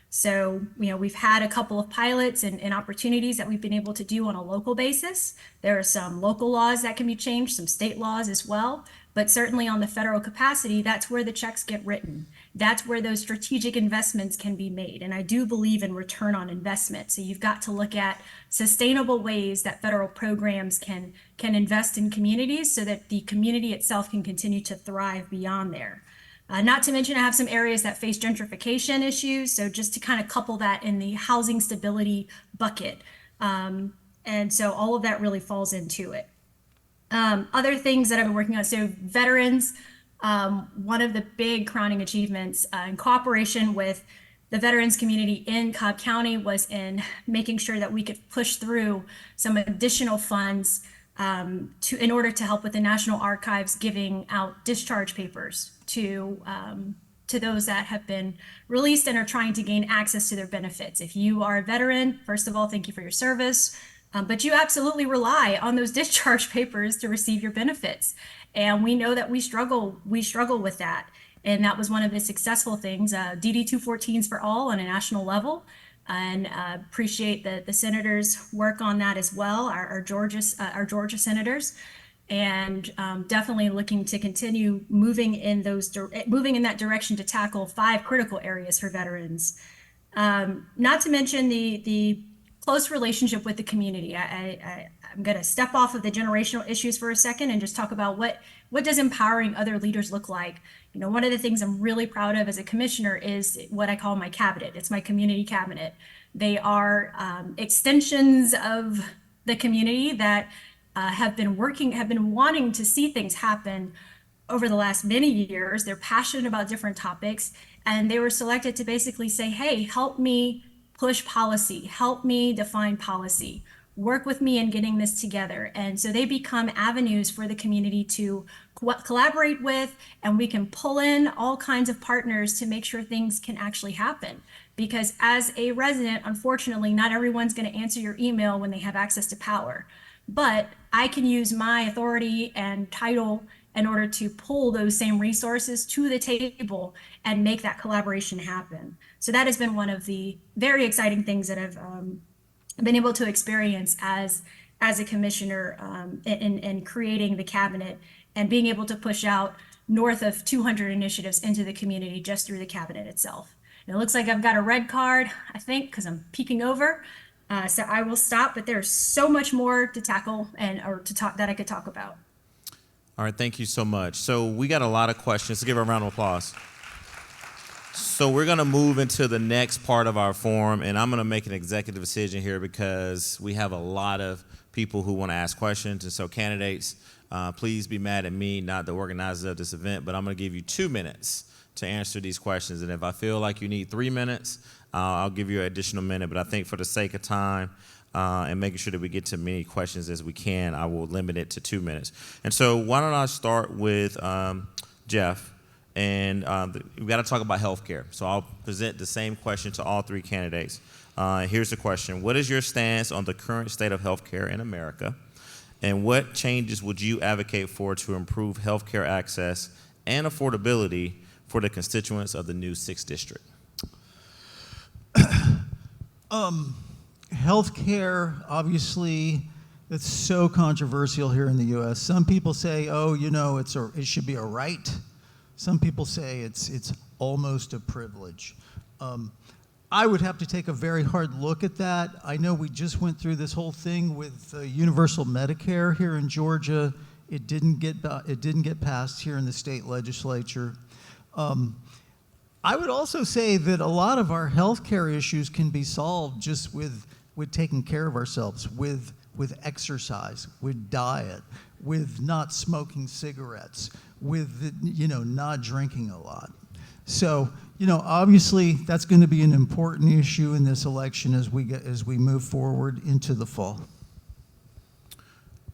So, we've had a couple of pilots and opportunities that we've been able to do on a local basis. There are some local laws that can be changed, some state laws as well. But certainly on the federal capacity, that's where the checks get written. That's where those strategic investments can be made. And I do believe in return on investment. So you've got to look at sustainable ways that federal programs can invest in communities so that the community itself can continue to thrive beyond there. Not to mention I have some areas that face gentrification issues. So just to kind of couple that in the housing stability bucket. And so all of that really falls into it. Other things that I've been working on, so veterans, one of the big crowning achievements in cooperation with the veterans community in Cobb County was in making sure that we could push through some additional funds in order to help with the National Archives giving out discharge papers to those that have been released and are trying to gain access to their benefits. If you are a veteran, first of all, thank you for your service. But you absolutely rely on those discharge papers to receive your benefits. And we know that we struggle with that. And that was one of the successful things, DD 214s for all on a national level. And appreciate the senators' work on that as well, our Georgia senators. And definitely looking to continue moving in that direction to tackle 5 critical areas for veterans. Not to mention the close relationship with the community. I'm going to step off of the generational issues for a second and just talk about what does empowering other leaders look like. One of the things I'm really proud of as a commissioner is what I call my cabinet. It's my community cabinet. They are extensions of the community that have been wanting to see things happen over the last many years. They're passionate about different topics, and they were selected to basically say, hey, help me push policy, help me define policy, work with me in getting this together. And so they become avenues for the community to collaborate with, and we can pull in all kinds of partners to make sure things can actually happen. Because as a resident, unfortunately, not everyone's going to answer your email when they have access to power. But I can use my authority and title in order to pull those same resources to the table and make that collaboration happen. So that has been one of the very exciting things that I've been able to experience as a commissioner in creating the cabinet and being able to push out north of 200 initiatives into the community just through the cabinet itself. And it looks like I've got a red card, I think, because I'm peeking over. So I will stop, but there's so much more to tackle that I could talk about. All right, thank you so much. So we got a lot of questions. Let's give her a round of applause. So we're going to move into the next part of our forum, and I'm going to make an executive decision here because we have a lot of people who want to ask questions. And so candidates, please be mad at me, not the organizers of this event, but I'm going to give you 2 minutes to answer these questions. And if I feel like you need 3 minutes, I'll give you an additional minute. But I think for the sake of time, and making sure that we get to many questions as we can, I will limit it to 2 minutes. And so why don't I start with Jeff, and we got to talk about healthcare. So I'll present the same question to all 3 candidates. Here's the question. What is your stance on the current state of healthcare in America, and what changes would you advocate for to improve healthcare access and affordability for the constituents of the new 6th District? Healthcare, obviously, it's so controversial here in the U.S. Some people say, it should be a right. Some people say it's almost a privilege. I would have to take a very hard look at that. I know we just went through this whole thing with universal Medicare here in Georgia, It didn't get passed here in the state legislature. I would also say that a lot of our healthcare issues can be solved just with taking care of ourselves, with exercise, with diet, with not smoking cigarettes, with not drinking a lot. So obviously that's going to be an important issue in this election as we move forward into the fall.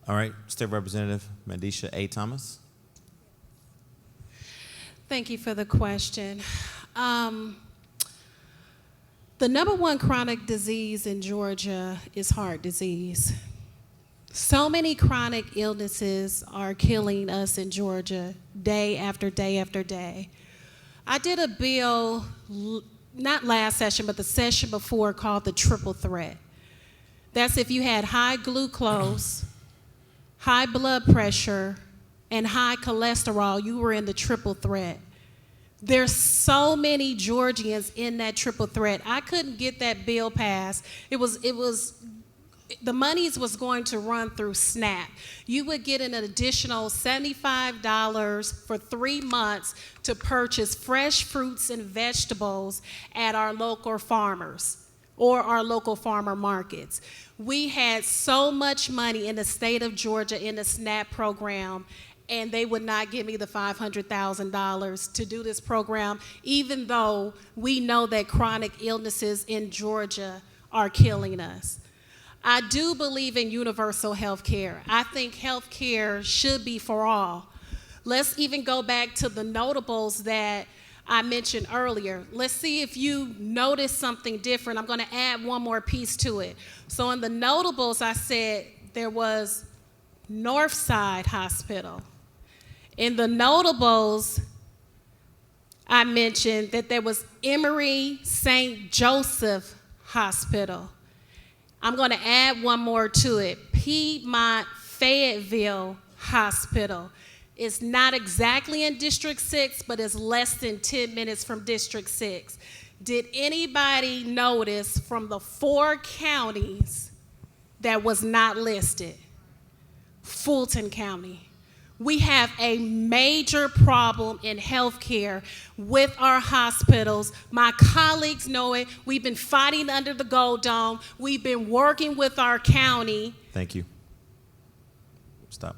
All right, State Representative Mandisha A. Thomas. Thank you for the question. The number one chronic disease in Georgia is heart disease. So many chronic illnesses are killing us in Georgia day after day after day. I did a bill, not last session, but the session before, called the triple threat. That's if you had high glucose, high blood pressure, and high cholesterol, you were in the triple threat. There's so many Georgians in that triple threat. I couldn't get that bill passed. The monies was going to run through SNAP. You would get an additional $75 for 3 months to purchase fresh fruits and vegetables at our local farmers or our local farmer markets. We had so much money in the state of Georgia in the SNAP program, and they would not give me the $500,000 to do this program, even though we know that chronic illnesses in Georgia are killing us. I do believe in universal health care. I think health care should be for all. Let's even go back to the notables that I mentioned earlier. Let's see if you notice something different. I'm going to add one more piece to it. So in the notables, I said there was Northside Hospital. In the notables, I mentioned that there was Emory St. Joseph Hospital. I'm going to add one more to it. Piedmont Fayetteville Hospital. It's not exactly in District 6, but it's less than 10 minutes from District 6. Did anybody notice from the 4 counties that was not listed? Fulton County. We have a major problem in healthcare with our hospitals. My colleagues know it. We've been fighting under the Gold Dome. We've been working with our county. Thank you. Stop.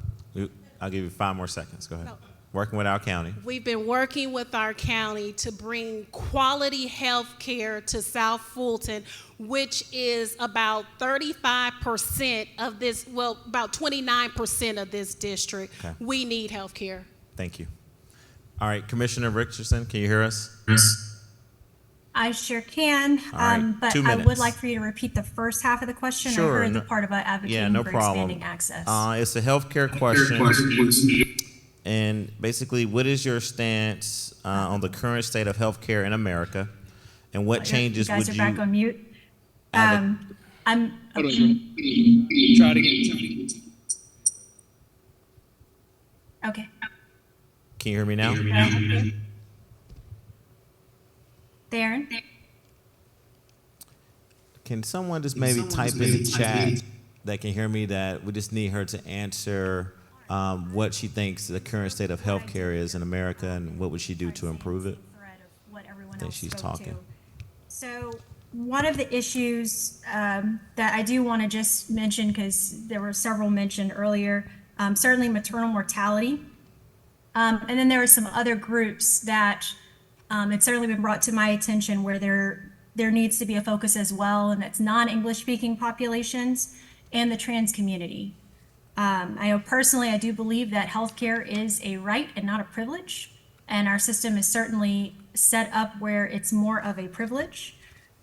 I'll give you 5 more seconds. Go ahead. No. Working with our county. We've been working with our county to bring quality health care to South Fulton, which is about 35% of this, well, about 29% of this district. Okay. We need health care. Thank you. All right, Commissioner Richardson, can you hear us? I sure can, All right, but 2 I minutes. would like for you to repeat the first half of the question. Sure, I heard no- the part about advocating Yeah, no for problem. expanding access. It's a healthcare question. And basically, what is your stance on the current state of healthcare in America? And what changes you guys would are back on mute. I'm Hold on. Try it again. okay. Can you hear me now? Darren? Can someone just maybe type in the chat that can hear me that we just need her to answer what she thinks the current state of healthcare is in America and what would she do to improve it? I think she's talking. So one of the issues that I do want to just mention, because there were several mentioned earlier, certainly maternal mortality. And then there are some other groups that it's certainly been brought to my attention where there needs to be a focus as well, and that's non-English speaking populations and the trans community. I know personally, I do believe that healthcare is a right and not a privilege, and our system is certainly set up where it's more of a privilege.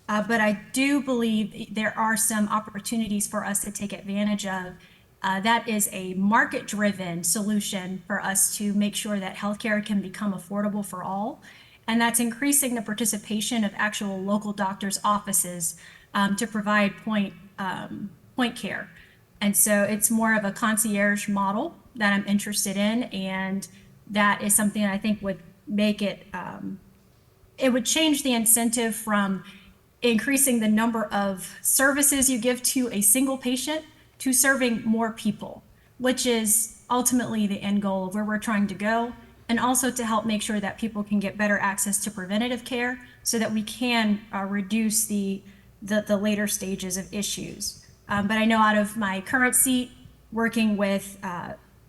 But I do believe there are some opportunities for us to take advantage of. That is a market-driven solution for us to make sure that healthcare can become affordable for all. And that's increasing the participation of actual local doctors' offices to provide point care. And so it's more of a concierge model that I'm interested in, and that is something I think would make it, it would change the incentive from increasing the number of services you give to a single patient to serving more people. which is ultimately the end goal of where we're trying to go, and also to help make sure that people can get better access to preventative care so that we can reduce the later stages of issues. But I know out of my current seat, working with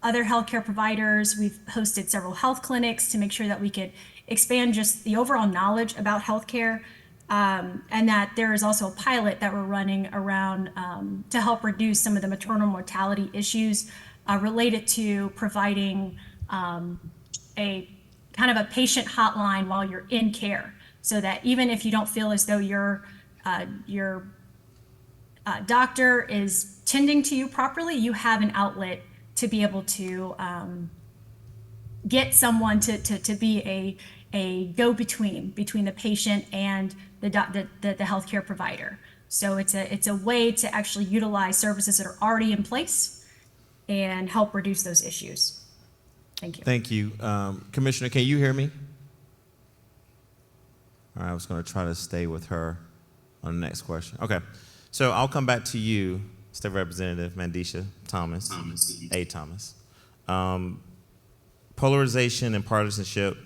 other healthcare providers, we've hosted several health clinics to make sure that we could expand just the overall knowledge about healthcare, and that there is also a pilot that we're running around to help reduce some of the maternal mortality issues related to providing a kind of a patient hotline while you're in care, so that even if you don't feel as though your doctor is tending to you properly, you have an outlet to be able to get someone to be a go-between between the patient and the healthcare provider. So it's a way to actually utilize services that are already in place and help reduce those issues. Thank you. Thank you. Commissioner, can you hear me? All right, I was going to try to stay with her on the next question. Okay, so I'll come back to you, State Representative Mandisha Thomas. Polarization and partisanship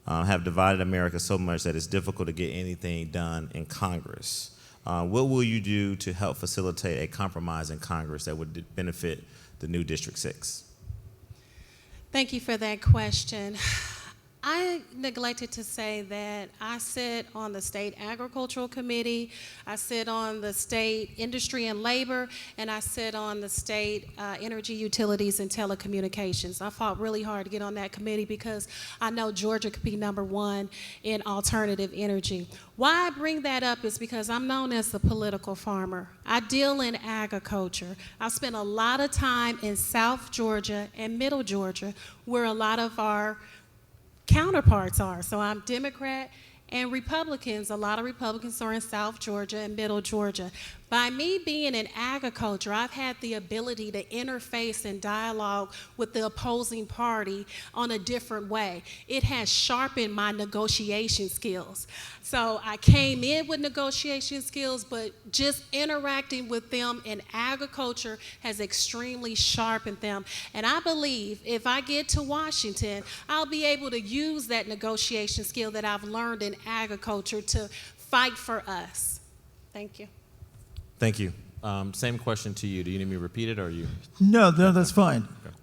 have divided America so much that it's difficult to get anything done in Congress. What will you do to help facilitate a compromise in Congress that would benefit the new District 6? Thank you for that question. I neglected to say that I sit on the State Agricultural Committee, I sit on the State Industry and Labor, and I sit on the State Energy, Utilities, and Telecommunications. I fought really hard to get on that committee because I know Georgia could be #1 in alternative energy. Why I bring that up is because I'm known as the political farmer. I deal in agriculture. I've spent a lot of time in South Georgia and Middle Georgia, where a lot of our counterparts are. So I'm Democrat and Republicans. A lot of Republicans are in South Georgia and Middle Georgia. By me being in agriculture, I've had the ability to interface and dialogue with the opposing party on a different way. It has sharpened my negotiation skills. So I came in with negotiation skills, but just interacting with them in agriculture has extremely sharpened them. And I believe if I get to Washington, I'll be able to use that negotiation skill that I've learned in agriculture to fight for us. Thank you. Thank you. Same question to you. Do you need me to repeat it, or are you? No, that's fine. Okay.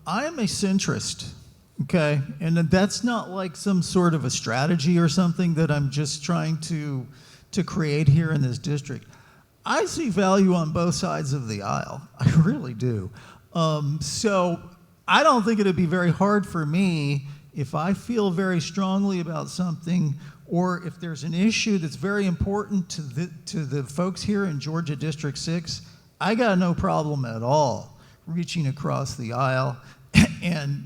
I am a centrist, okay? And that's not like some sort of a strategy or something that I'm just trying to create here in this district. I see value on both sides of the aisle. I really do. So I don't think it'd be very hard for me if I feel very strongly about something, or if there's an issue that's very important to the folks here in Georgia District 6, I got no problem at all reaching across the aisle and,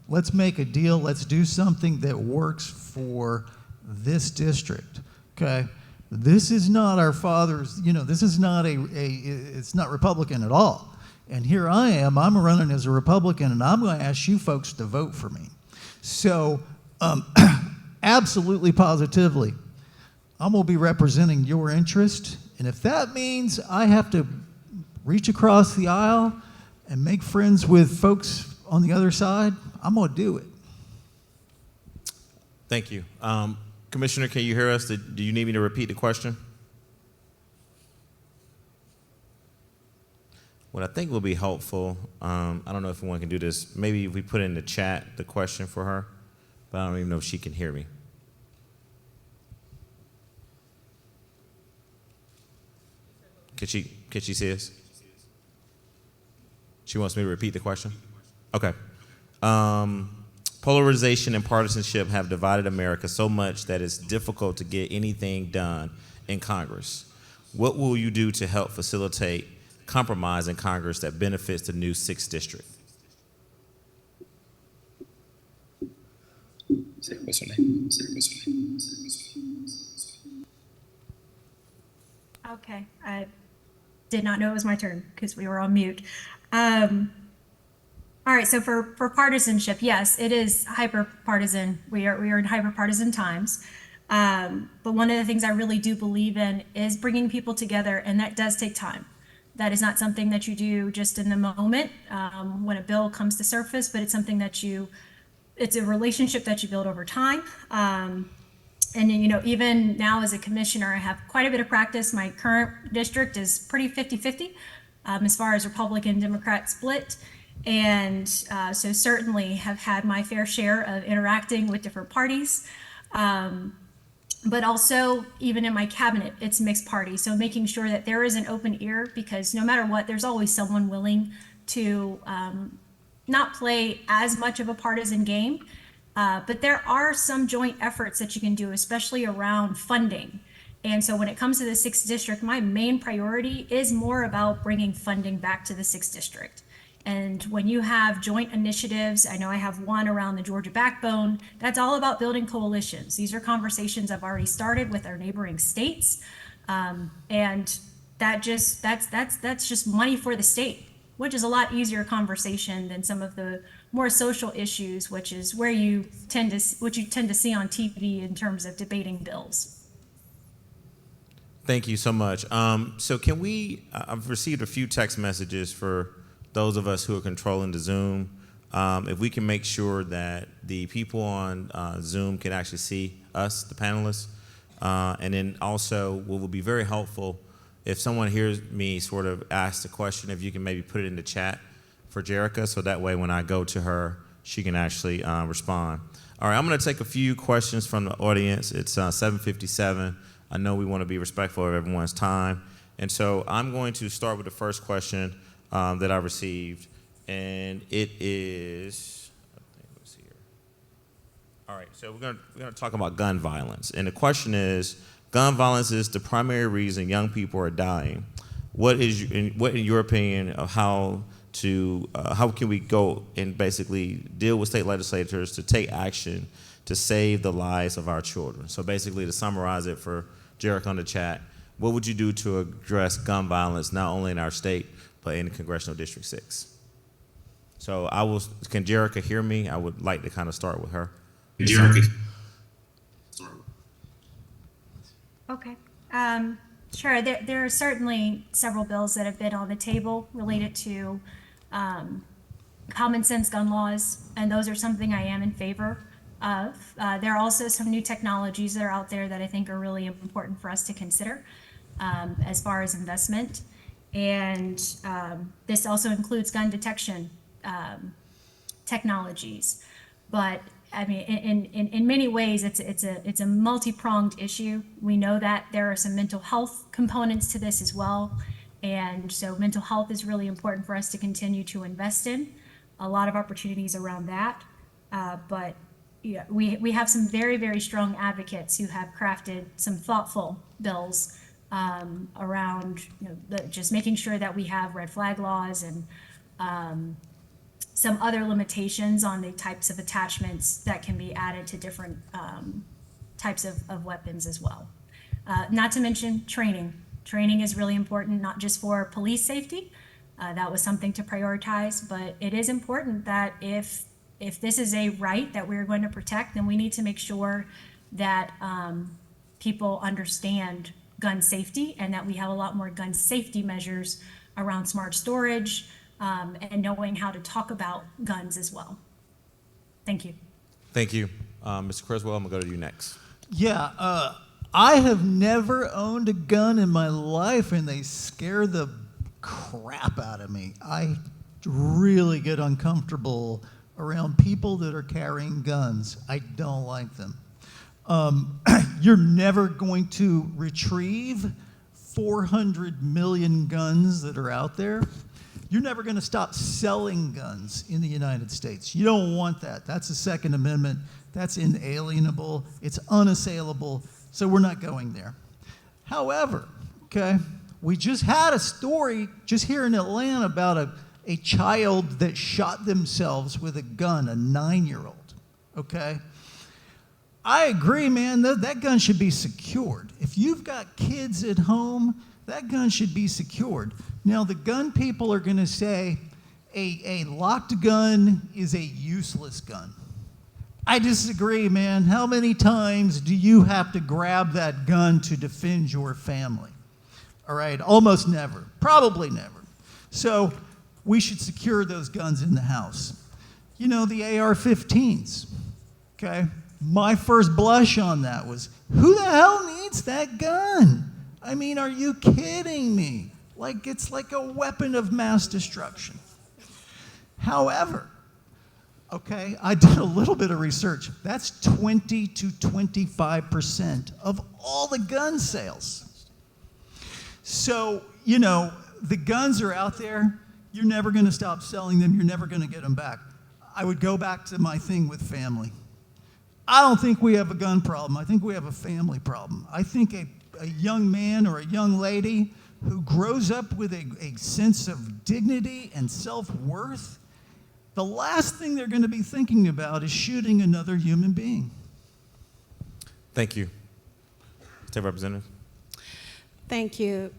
let's make a deal. Let's do something that works for this district, okay? This is not our father's, this is not it's not Republican at all. And here I am, I'm running as a Republican, and I'm going to ask you folks to vote for me. So, absolutely, positively, I'm going to be representing your interest, and if that means I have to reach across the aisle and make friends with folks on the other side, I'm going to do it. Thank you. Commissioner, can you hear us? Do you need me to repeat the question? What I think will be helpful, I don't know if anyone can do this, maybe if we put in the chat the question for her, but I don't even know if she can hear me. Could she see us? She wants me to repeat the question? Okay. Polarization and partisanship have divided America so much that it's difficult to get anything done in Congress. What will you do to help facilitate compromise in Congress that benefits the new 6th District? Okay, I did not know it was my turn because we were on mute. All right, so for partisanship, yes, it is hyper-partisan. We are in hyper-partisan times. But one of the things I really do believe in is bringing people together, and that does take time. That is not something that you do just in the moment when a bill comes to surface, but it's something that it's a relationship that you build over time. And even now as a commissioner, I have quite a bit of practice. My current district is pretty 50-50 as far as Republican Democrat split. And so certainly have had my fair share of interacting with different parties. But also even in my cabinet, it's mixed party. So making sure that there is an open ear, because no matter what, there's always someone willing to not play as much of a partisan game. But there are some joint efforts that you can do, especially around funding. And so when it comes to the 6th district, my main priority is more about bringing funding back to the 6th district. And when you have joint initiatives, I know I have one around the Georgia backbone, that's all about building coalitions. These are conversations I've already started with our neighboring states. And that's just money for the state, which is a lot easier conversation than some of the more social issues, which is where you tend to see on TV in terms of debating bills. Thank you so much. So can we, I've received a few text messages for those of us who are controlling the Zoom. If we can make sure that the people on Zoom can actually see us, the panelists, and then also what would be very helpful, if someone hears me sort of ask the question, if you can maybe put it in the chat for Jerica, so that way when I go to her, she can actually respond. All right, I'm gonna take a few questions from the audience. It's 7:57. I know we wanna be respectful of everyone's time. And so I'm going to start with the first question that I received, and it is, let's see here. All right, so we're gonna talk about gun violence, and the question is, gun violence is the primary reason young people are dying. What in your opinion of how can we go and basically deal with state legislators to take action to save the lives of our children? So basically, to summarize it for Jerick on the chat, what would you do to address gun violence not only in our state but in Congressional District 6? So can Jerica hear me? I would like to kind of start with her. Jerica. Okay. Sure. There are certainly several bills that have been on the table related to common sense gun laws, and those are something I am in favor of. There are also some new technologies that are out there that I think are really important for us to consider as far as investment. And this also includes gun detection technologies. But I mean, in many ways, it's a multi-pronged issue. We know that there are some mental health components to this as well. And so mental health is really important for us to continue to invest in. A lot of opportunities around that. But yeah, we have some very, very strong advocates who have crafted some thoughtful bills around just making sure that we have red flag laws and some other limitations on the types of attachments that can be added to different types of weapons as well. Not to mention training. Training is really important, not just for police safety. That was something to prioritize, but it is important that if this is a right that we're going to protect, then we need to make sure that people understand gun safety and that we have a lot more gun safety measures around smart storage and knowing how to talk about guns as well. Thank you. Thank you. Mr. Criswell, I'm gonna go to you next. Yeah, I have never owned a gun in my life, and they scare the crap out of me. I really get uncomfortable around people that are carrying guns. I don't like them. You're never going to retrieve 400 million guns that are out there. You're never going to stop selling guns in the United States. You don't want that. That's the Second Amendment. That's inalienable. It's unassailable. So we're not going there. However, okay, we just had a story just here in Atlanta about a child that shot themselves with a gun, a 9-year-old, okay? I agree, man, that gun should be secured. If you've got kids at home, that gun should be secured. Now, the gun people are gonna say a locked gun is a useless gun. I disagree, man. How many times do you have to grab that gun to defend your family? all right? Almost never, probably never. So we should secure those guns in the house. You know, the AR-15s, okay? My first blush on that was, who the hell needs that gun? I mean, are you kidding me? Like, it's like a weapon of mass destruction. However, okay, I did a little bit of research. That's 20 to 25% of all the gun sales. So, you know, the guns are out there. You're never going to stop selling them. You're never going to get them back. I would go back to my thing with family. I don't think we have a gun problem. I think we have a family problem. I think a young man or a young lady who grows up with a sense of dignity and self-worth, the last thing they're going to be thinking about is shooting another human being. Thank you. State Representative. Thank you.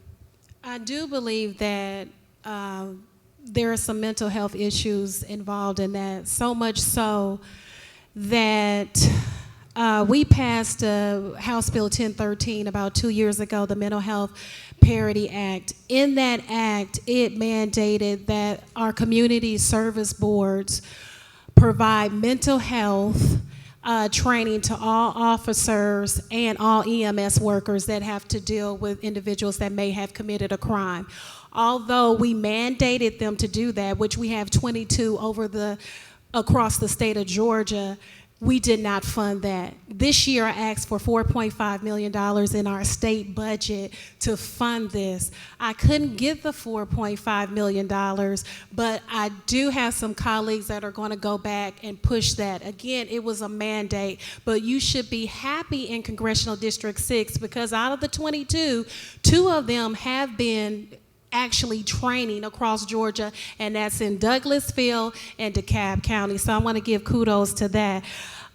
I do believe that there are some mental health issues involved in that, so much so that we passed House Bill 1013 about 2 years ago, the Mental Health Parity Act. In that act, it mandated that our community service boards provide mental health training to all officers and all EMS workers that have to deal with individuals that may have committed a crime. Although we mandated them to do that, which we have 22 across the state of Georgia, we did not fund that. This year I asked for $4.5 million in our state budget to fund this. I couldn't get the $4.5 million, but I do have some colleagues that are going to go back and push that. Again, it was a mandate, but you should be happy in Congressional District 6 because out of the 22, 2 of them have been actually training across Georgia, and that's in Douglasville and DeKalb County. So I want to give kudos to that.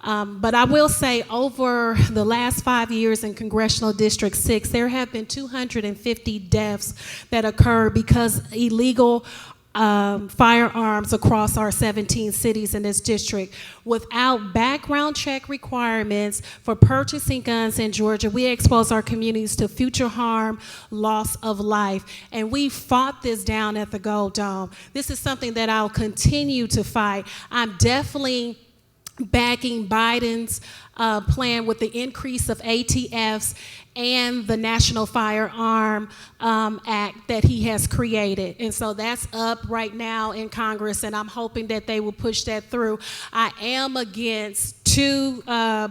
But I will say over the last 5 years in Congressional District 6, there have been 250 deaths that occurred because illegal firearms across our 17 cities in this district. Without background check requirements for purchasing guns in Georgia, we expose our communities to future harm, loss of life. And we fought this down at the Gold Dome. This is something that I'll continue to fight. I'm definitely backing Biden's plan with the increase of ATFs and the National Firearm Act that he has created. And so that's up right now in Congress, and I'm hoping that they will push that through. I am against 2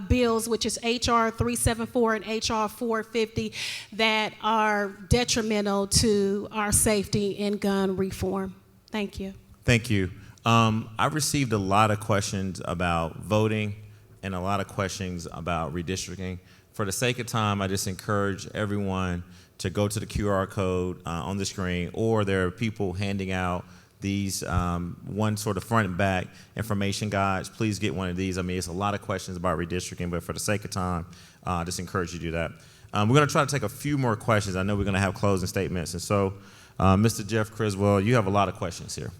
bills, which is H.R. 374 and H.R. 450, that are detrimental to our safety in gun reform. Thank you. Thank you. I received a lot of questions about voting and a lot of questions about redistricting. For the sake of time, I just encourage everyone to go to the QR code on the screen, or there are people handing out these one sort of front and back information guides. Please get one of these. I mean, it's a lot of questions about redistricting, but for the sake of time, I just encourage you to do that. We're going to try to take a few more questions. I know we're going to have closing statements. And so, Mr. Jeff Criswell, you have a lot of questions here.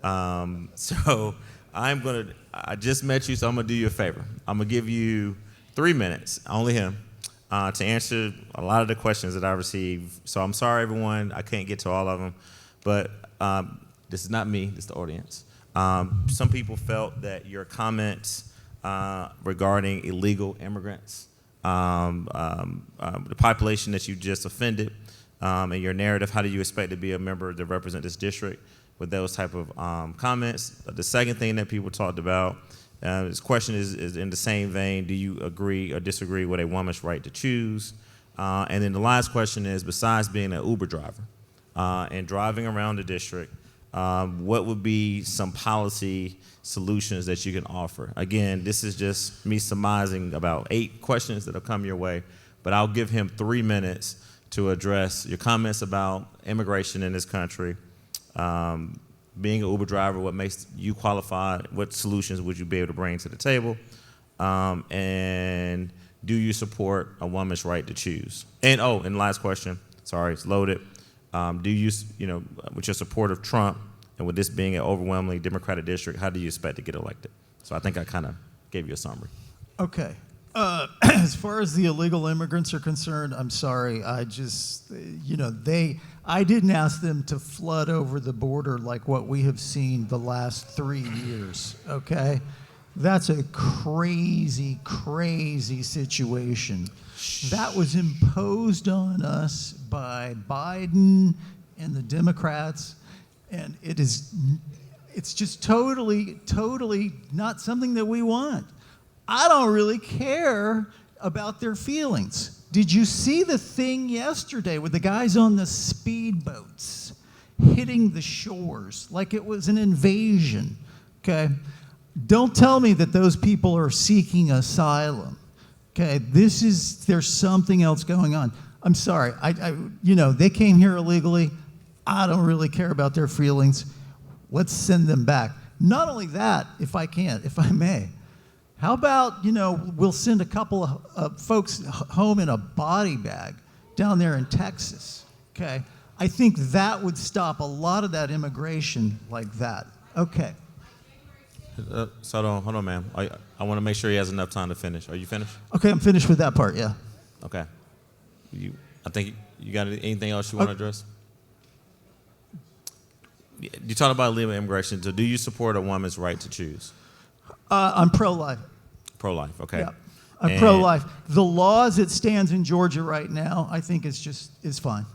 So I just met you, so I'm gonna do you a favor. I'm gonna give you 3 minutes, only him, to answer a lot of the questions that I received. So I'm sorry, everyone, I can't get to all of them, but this is not me, this is the audience. Some people felt that your comments regarding illegal immigrants, the population that you just offended, and your narrative, how do you expect to be a member to represent this district with those type of comments. The second thing that people talked about, this question is in the same vein, do you agree or disagree with a woman's right to choose? And then the last question is, besides being an Uber driver and driving around the district, what would be some policy solutions that you can offer? Again, this is just me surmising about 8 questions that have come your way, but I'll give him 3 minutes to address your comments about immigration in this country, being an Uber driver, what makes you qualified, what solutions would you be able to bring to the table, and do you support a woman's right to choose? And and last question, sorry, it's loaded. Do you, with your support of Trump, and with this being an overwhelmingly Democratic district, how do you expect to get elected? So I think I kind of gave you a summary. Okay. As far as the illegal immigrants are concerned, I'm sorry. I just, I didn't ask them to flood over the border like what we have seen the last 3 years, okay? That's a crazy, crazy situation. That was imposed on us by Biden and the Democrats, and it's just totally not something that we want. I don't really care about their feelings. Did you see the thing yesterday with the guys on the speedboats hitting the shores like it was an invasion? Okay? Don't tell me that those people are seeking asylum. Okay? There's something else going on. I'm sorry. They came here illegally. I don't really care about their feelings. Let's send them back. Not only that, if I may, how about, we'll send a couple of folks home in a body bag down there in Texas, okay? I think that would stop a lot of that immigration like that. Okay. So hold on, ma'am. I want to make sure he has enough time to finish. Are you finished? Okay, I'm finished with that part, yeah. Okay. I think you got anything else you want to address? You talked about illegal immigration. So do you support a woman's right to choose? I'm pro-life. Pro-life, okay. Yeah, I'm pro-life. The law as it stands in Georgia right now, I think is fine.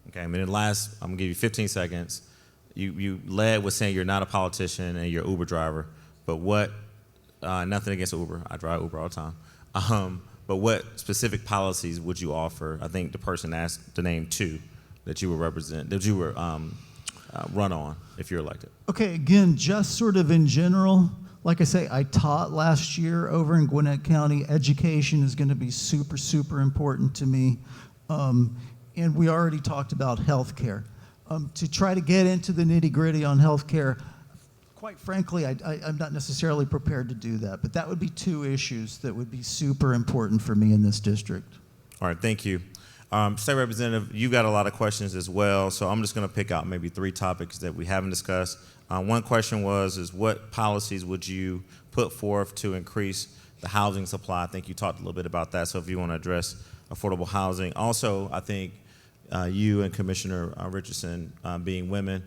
Okay, I'm gonna give you 15 seconds. You led with saying you're not a politician and you're an Uber driver, but nothing against Uber, I drive Uber all the time. But what specific policies would you offer? I think the person asked to name 2 that you would represent, that you would run on if you're elected. Okay, again, just sort of in general, like I say, I taught last year over in Gwinnett County. Education is going to be super, super important to me. And we already talked about health care. To try to get into the nitty-gritty on health care, quite frankly, I'm not necessarily prepared to do that. But that would be 2 issues that would be super important for me in this district. All right, thank you. State Representative, you got a lot of questions as well, so I'm just going to pick out maybe 3 topics that we haven't discussed. One question is what policies would you put forth to increase the housing supply? I think you talked a little bit about that, so if you want to address affordable housing. Also, I think you and Commissioner Richardson, being women,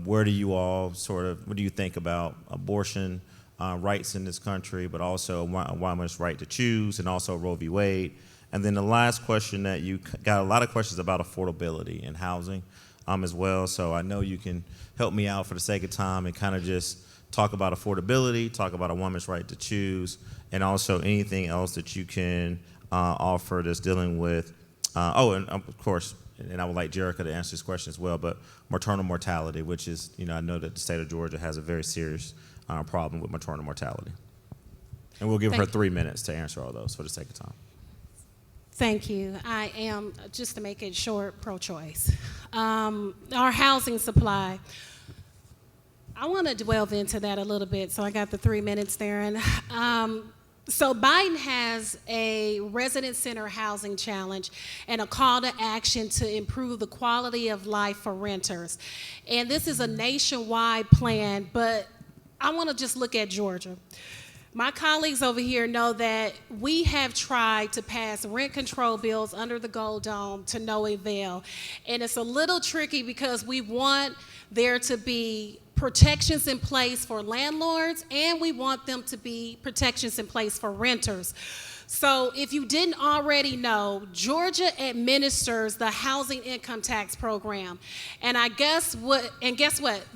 what do you think about abortion rights in this country, but also a woman's right to choose, and also Roe v. Wade? And then the last question that you got a lot of questions about affordability and housing as well. So I know you can help me out for the sake of time and kind of just talk about affordability, talk about a woman's right to choose, and also anything else that you can offer that's dealing with, and of course, and I would like Jerica to answer this question as well, but maternal mortality, which is, I know that the state of Georgia has a very serious problem with maternal mortality. And we'll give her 3 minutes to answer all those for the sake of time. Thank you. I am, just to make it short, pro-choice. Our housing supply, I want to delve into that a little bit, so I got the 3 minutes there. And so Biden has a resident center housing challenge and a call to action to improve the quality of life for renters. And this is a nationwide plan, but I want to just look at Georgia. My colleagues over here know that we have tried to pass rent control bills under the Gold Dome to no avail. And it's a little tricky because we want there to be protections in place for landlords, and we want them to be protections in place for renters. So if you didn't already know, Georgia administers the housing income tax program. And guess what?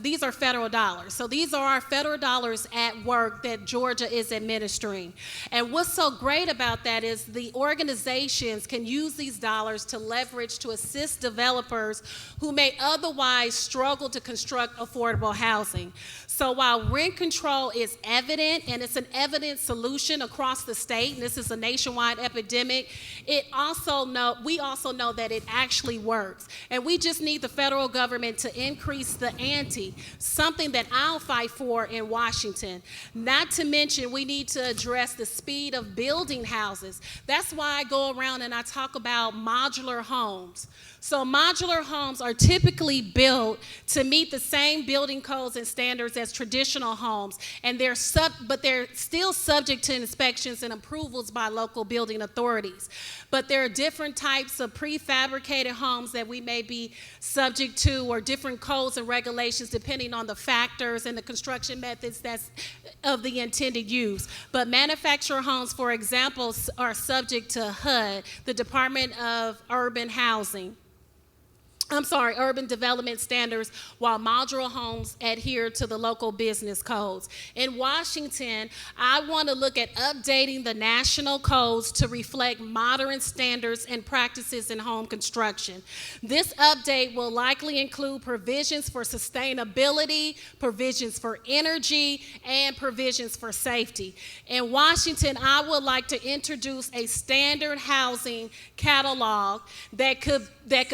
These are federal dollars. So these are our federal dollars at work that Georgia is administering. And what's so great about that is the organizations can use these dollars to leverage to assist developers who may otherwise struggle to construct affordable housing. So while rent control is evident, and it's an evident solution across the state, and this is a nationwide epidemic, we also know that it actually works. And we just need the federal government to increase the ante, something that I'll fight for in Washington. Not to mention, we need to address the speed of building houses. That's why I go around and I talk about modular homes. So modular homes are typically built to meet the same building codes and standards as traditional homes, and but they're still subject to inspections and approvals by by local building authorities. But there are different types of prefabricated homes that we may be subject to, or different codes and regulations depending on the factors and the construction methods that's of the intended use. But manufactured homes, for example, are subject to HUD, the Department of Urban Development Standards, while modular homes adhere to the local business codes. In Washington, I want to look at updating the national codes to reflect modern standards and practices in home construction. This update will likely include provisions for sustainability, provisions for energy, and provisions for safety. In Washington, I would like to introduce a standard housing catalog that could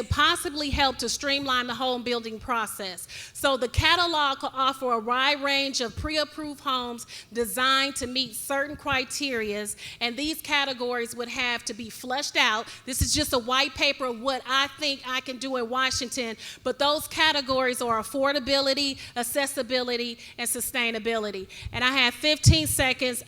possibly help to streamline the home building process. So the catalog could offer a wide range of pre-approved homes designed to meet certain criteria, and these categories would have to be fleshed out. This is just a white paper of what I think I can do in Washington, but those categories are affordability, accessibility, and sustainability. And I have 15 seconds.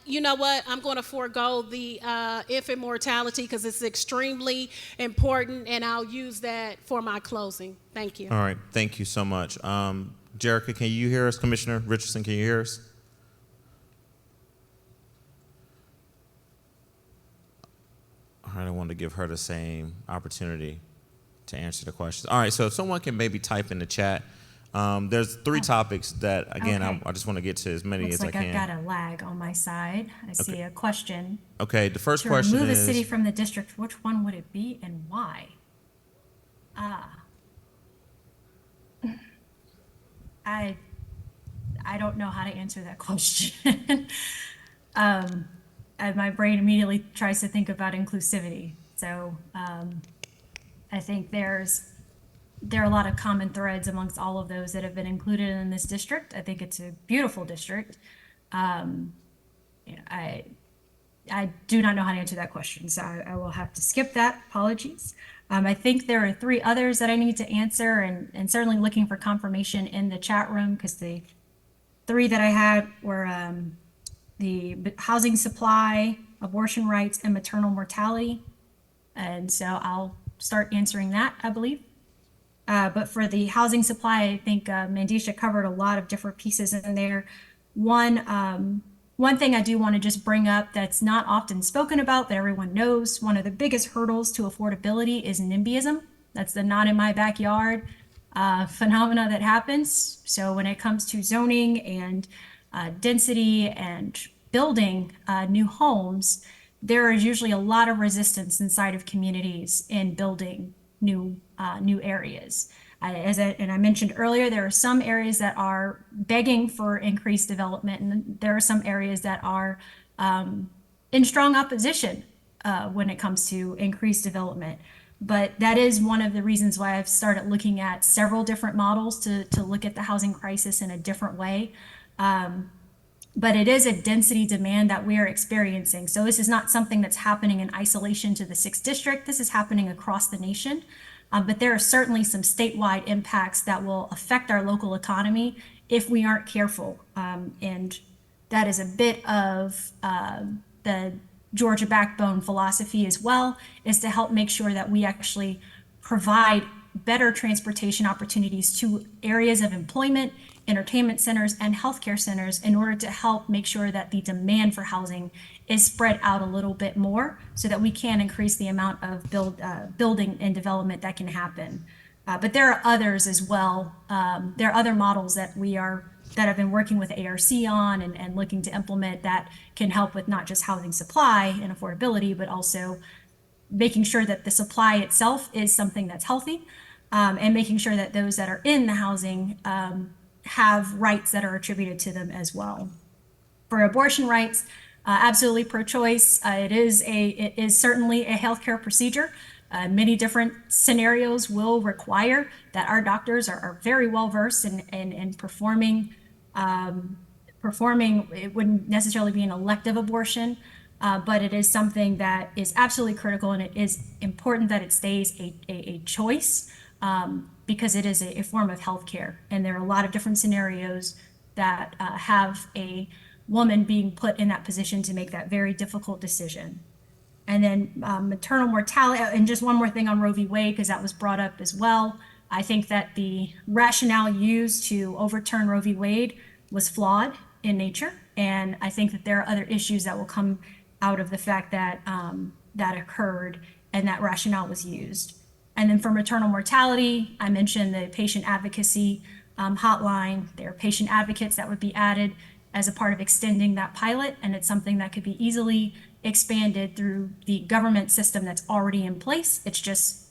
You know what? I'm going to forego the infant mortality because it's extremely important, and I'll use that for my closing. Thank you. All right, thank you so much. Jerica, can you hear us? Commissioner Richardson, can you hear us? All right, I wanted to give her the same opportunity to answer the questions. All right, so if someone can maybe type in the chat. There's 3 topics that, again, Okay. I just want to get to as many Looks as like I can. I've got a lag on my side. I see a question. Okay, the first To question remove a is, city from the district, which one would it be and why? I don't know how to answer that question. My brain immediately tries to think about inclusivity. So I think there are a lot of common threads amongst all of those that have been included in this district. I think it's a beautiful district. I do not know how to answer that question, so I will have to skip that. Apologies. I think there are 3 others that I need to answer, and certainly looking for confirmation in the chat room, because the 3 that I had were the housing supply, abortion rights, and maternal mortality. And so I'll start answering that, I believe. But for the housing supply, I think Mandisha covered a lot of different pieces in there. One thing I do want to just bring up that's not often spoken about, that everyone knows, one of the biggest hurdles to affordability is NIMBYism. That's the not in my backyard phenomena that happens. So when it comes to zoning and density and building new homes, there is usually a lot of resistance inside of communities in building new areas. And I mentioned earlier, there are some areas that are begging for increased development, and there are some areas that are in strong opposition when it comes to increased development. But that is one of the reasons why I've started looking at several different models to look at the housing crisis in a different way. But it is a density demand that we are experiencing. So this is not something that's happening in isolation to the 6th district. This is happening across the nation. But there are certainly some statewide impacts that will affect our local economy if we aren't careful. And that is a bit of the Georgia backbone philosophy as well, is to help make sure that we actually provide better transportation opportunities to areas of employment, entertainment centers, and healthcare centers in order to help make sure that the demand for housing is spread out a little bit more so that we can increase the amount of building and development that can happen. But there are others as well. There are other models that I've been working with ARC on and looking to implement that can help with not just housing supply and affordability, but also making sure that the supply itself is something that's healthy, and making sure that those that are in the housing have rights that are attributed to them as well. For abortion rights, absolutely pro-choice. It is certainly a healthcare procedure. Many different scenarios will require that our doctors are very well versed in performing. It wouldn't necessarily be an elective abortion, but it is something that is absolutely critical, and it is important that it stays a choice, because it is a form of healthcare. And there are a lot of different scenarios that have a woman being put in that position to make that very difficult decision. And then maternal mortality, and just one more thing on Roe v. Wade, because that was brought up as well. I think that the rationale used to overturn Roe v. Wade was flawed in nature. And I think that there are other issues that will come out of the fact that that occurred and that rationale was used. And then for maternal mortality, I mentioned the patient advocacy hotline. There are patient advocates that would be added as a part of extending that pilot, and it's something that could be easily expanded through the government system that's already in place. It's just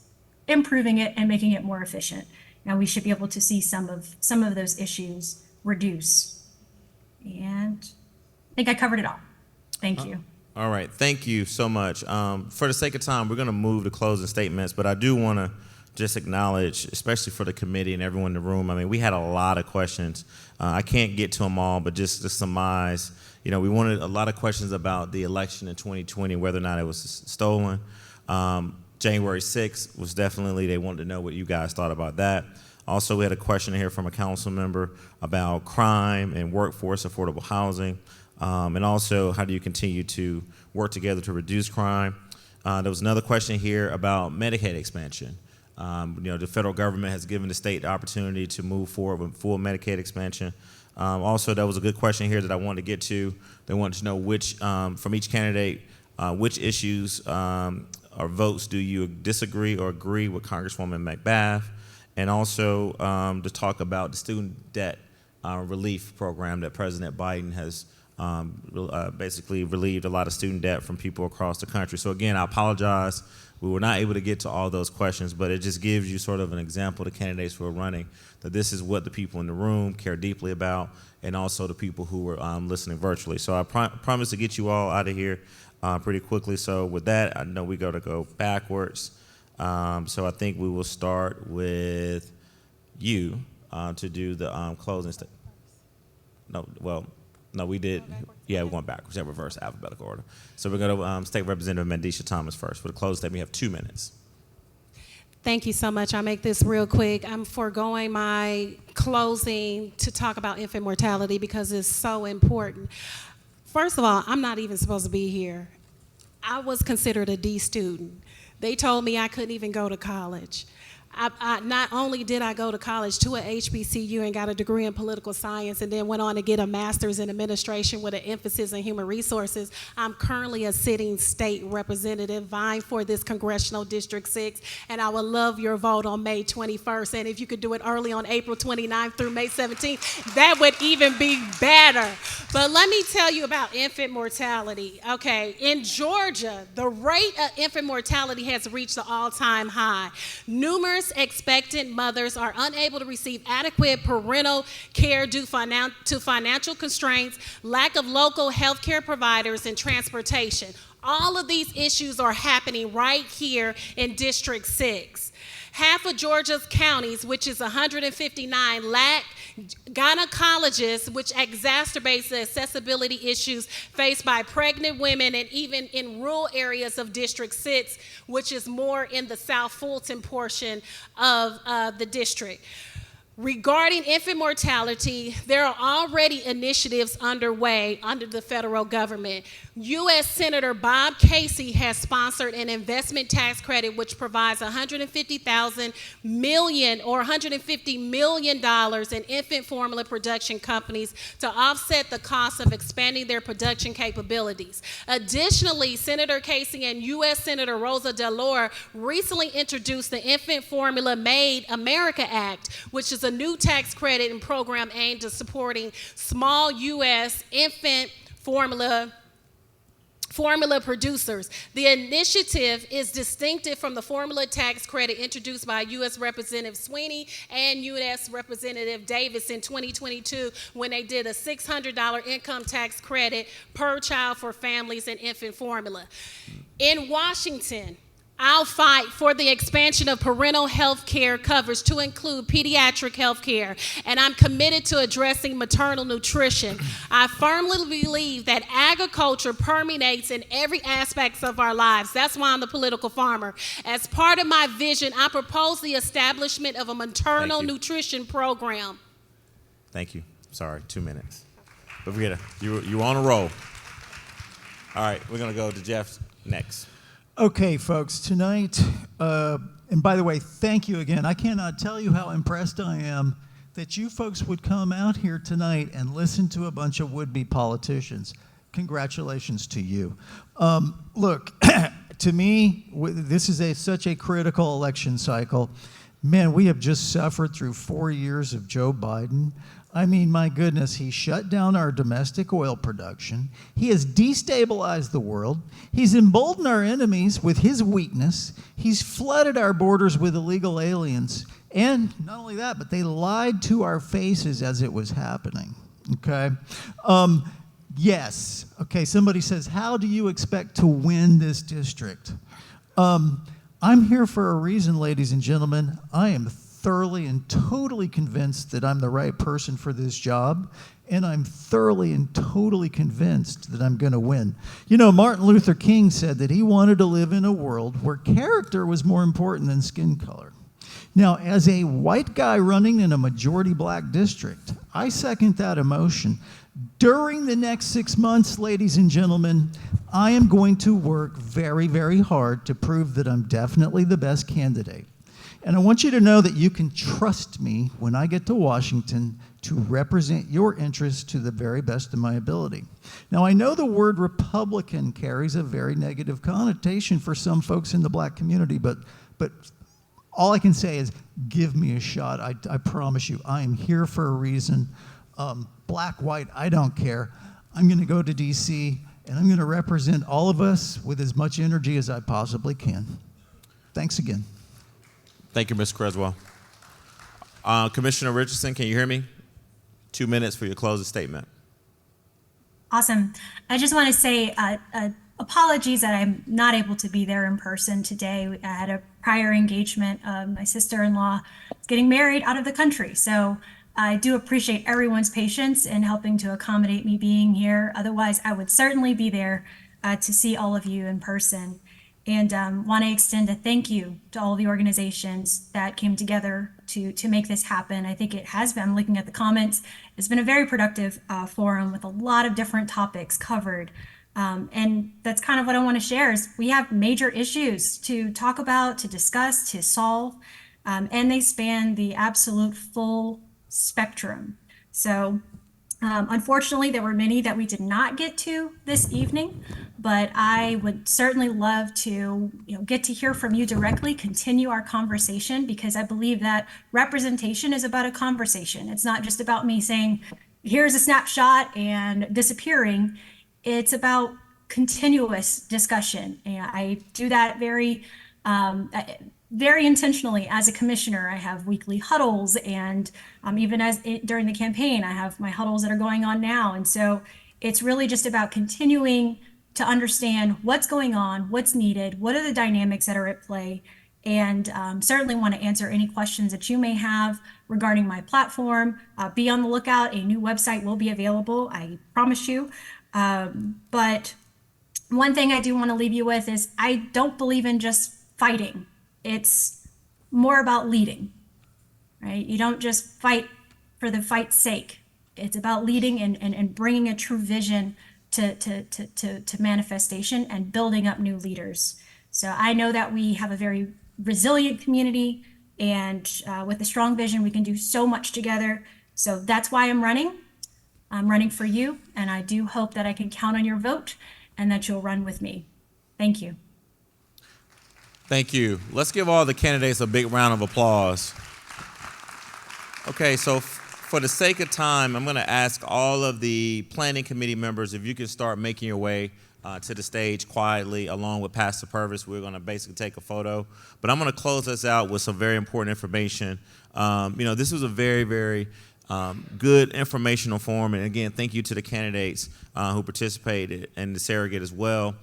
improving it and making it more efficient. Now we should be able to see some of those issues reduce. And I think I covered it all. Thank you. All right, thank you so much. For the sake of time, we're going to move to closing statements, but I do want to just acknowledge, especially for the committee and everyone in the room, I mean, we had a lot of questions. I can't get to them all, but just to surmise, we wanted a lot of questions about the election in 2020, whether or not it was stolen. January 6th was definitely, they wanted to know what you guys thought about that. Also, we had a question here from a council member about crime and workforce affordable housing. And also, how do you continue to work together to reduce crime? There was another question here about Medicaid expansion. The federal government has given the state the opportunity to move forward with full Medicaid expansion. Also, there was a good question here that I wanted to get to. They wanted to know which, from each candidate, which issues or votes do you disagree or agree with Congresswoman McBath? And also to talk about the student debt relief program that President Biden has basically relieved a lot of student debt from people across the country. So again, I apologize. We were not able to get to all those questions, but it just gives you sort of an example to candidates who are running that this is what the people in the room care deeply about, and also the people who are listening virtually. So I promise to get you all out of here pretty quickly. So with that, I know we got to go backwards. So I think we will start with you to do the closing statement. No, we did. Yeah, we're going backwards. Yeah, reverse alphabetical order. So we're going to State Representative Mandisha Thomas first. For the closing statement, we have 2 minutes. Thank you so much. I'll make this real quick. I'm foregoing my closing to talk about infant mortality because it's so important. First of all, I'm not even supposed to be here. I was considered a D student. They told me I couldn't even go to college. Not only did I go to college to a HBCU and got a degree in political science and then went on to get a master's in administration with an emphasis in human resources, I'm currently a sitting state representative vying for this Congressional District 6, and I would love your vote on May 21st. And if you could do it early on April 29th through May 17th, that would even be better. But let me tell you about infant mortality. Okay, in Georgia, the rate of infant mortality has reached an all-time high. Numerous expectant mothers are unable to receive adequate parental care due to financial constraints, lack of local health care providers, and transportation. All of these issues are happening right here in District 6. Half of Georgia's counties, which is 159, lack gynecologists, which exacerbates the accessibility issues faced by pregnant women, and even in rural areas of District 6, which is more in the South Fulton portion of the district. Regarding infant mortality, there are already initiatives underway under the federal government. U.S. Senator Bob Casey has sponsored an investment tax credit which provides $150 million in infant formula production companies to offset the cost of expanding their production capabilities. Additionally, Senator Casey and U.S. Senator Rosa DeLore recently introduced the Infant Formula Made America Act, which is a new tax credit and program aimed at supporting small U.S. infant formula producers. The initiative is distinctive from the formula tax credit introduced by U.S. Representative Sweeney and U.S. Representative Davis in 2022 when they did a $600 income tax credit per child for families in infant formula. In Washington, I'll fight for the expansion of parental health care coverage to include pediatric health care, and I'm committed to addressing maternal nutrition. I firmly believe that agriculture permeates in every aspect of our lives. That's why I'm the political farmer. As part of my vision, I propose the establishment of a maternal nutrition program. Thank you. Sorry, 2 minutes. But forget it. You were on a roll. All right, we're going to go to Jeff next. Okay, folks, tonight, and by the way, thank you again. I cannot tell you how impressed I am that you folks would come out here tonight and listen to a bunch of would-be politicians. Congratulations to you. Look, to me, this is such a critical election cycle. Man, we have just suffered through 4 years of Joe Biden. I mean, my goodness, he shut down our domestic oil production. He has destabilized the world. He's emboldened our enemies with his weakness. He's flooded our borders with illegal aliens. And not only that, but they lied to our faces as it was happening, okay? Yes, okay, somebody says, how do you expect to win this district? I'm here for a reason, ladies and gentlemen. I am thoroughly and totally convinced that I'm the right person for this job, and I'm thoroughly and totally convinced that I'm going to win. You know, Martin Luther King said that he wanted to live in a world where character was more important than skin color. Now, as a white guy running in a majority black district, I second that emotion. During the next 6 months, ladies and gentlemen, I am going to work very, very hard to prove that I'm definitely the best candidate. And I want you to know that you can trust me when I get to Washington to represent your interests to the very best of my ability. Now, I know the word Republican carries a very negative connotation for some folks in the black community, but all I can say is give me a shot. I promise you, I am here for a reason. Black, white, I don't care. I'm going to go to D.C., and I'm going to represent all of us with as much energy as I possibly can. Thanks again. Thank you, Mr. Creswell. Commissioner Richardson, can you hear me? 2 minutes for your closing statement. Awesome. I just want to say apologies that I'm not able to be there in person today. I had a prior engagement. My sister-in-law is getting married out of the country. So I do appreciate everyone's patience in helping to accommodate me being here. Otherwise, I would certainly be there to see all of you in person. And want to extend a thank you to all the organizations that came together to make this happen. I think it has been, I'm looking at the comments, it's been a very productive forum with a lot of different topics covered. And that's kind of what I want to share is we have major issues to talk about, to discuss, to solve, and they span the absolute full spectrum. So unfortunately, there were many that we did not get to this evening, but I would certainly love to get to hear from you directly, continue our conversation, because I believe that representation is about a conversation. It's not just about me saying, here's a snapshot and disappearing. It's about continuous discussion. And I do that very intentionally as a commissioner. I have weekly huddles, and even during the campaign, I have my huddles that are going on now. And so it's really just about continuing to understand what's going on, what's needed, what are the dynamics that are at play, and certainly want to answer any questions that you may have regarding my platform. Be on the lookout. A new website will be available, I promise you. But one thing I do want to leave you with is I don't believe in just fighting. It's more about leading, right? You don't just fight for the fight's sake. It's about leading and bringing a true vision to manifestation and building up new leaders. So I know that we have a very resilient community, and with a strong vision, we can do so much together. So that's why I'm running. I'm running for you, and I do hope that I can count on your vote and that you'll run with me. Thank you. Thank you. Let's give all the candidates a big round of applause. Okay, so for the sake of time, I'm going to ask all of the planning committee members if you can start making your way to the stage quietly along with Pastor Purvis. We're going to basically take a photo. But I'm going to close us out with some very important information. This was a very, very good informational forum. And again, thank you to the candidates who participated and the surrogate as well.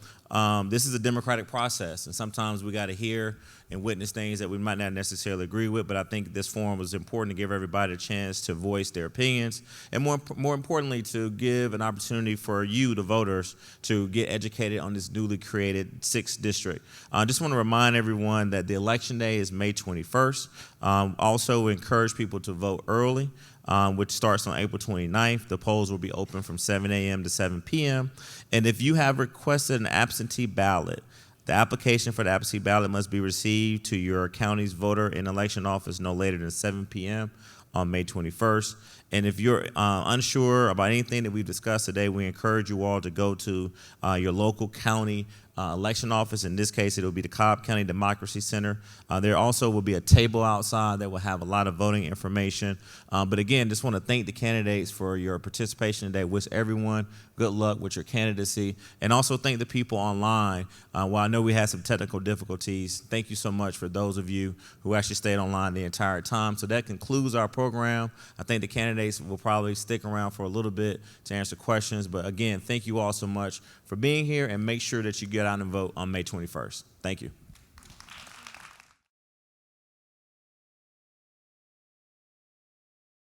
This is a democratic process, and sometimes we got to hear and witness things that we might not necessarily agree with, but I think this forum was important to give everybody a chance to voice their opinions, and more importantly, to give an opportunity for you, the voters, to get educated on this newly created 6th district. I just want to remind everyone that the election day is May 21st. Also encourage people to vote early. which starts on April 29th. The polls will be open from 7 a.m. to 7 p.m. And if you have requested an absentee ballot, the application for the absentee ballot must be received to your county's voter and election office no later than 7 p.m. on May 21st. And if you're unsure about anything that we've discussed today, we encourage you all to go to your local county election office. In this case, it will be the Cobb County Democracy Center. There also will be a table outside that will have a lot of voting information. But again, just want to thank the candidates for your participation today. Wish everyone good luck with your candidacy. And also thank the people online. While I know we had some technical difficulties, thank you so much for those of you who actually stayed online the entire time. So that concludes our program. I think the candidates will probably stick around for a little bit to answer questions. But again, thank you all so much for being here, and make sure that you get out and vote on May 21st. Thank you.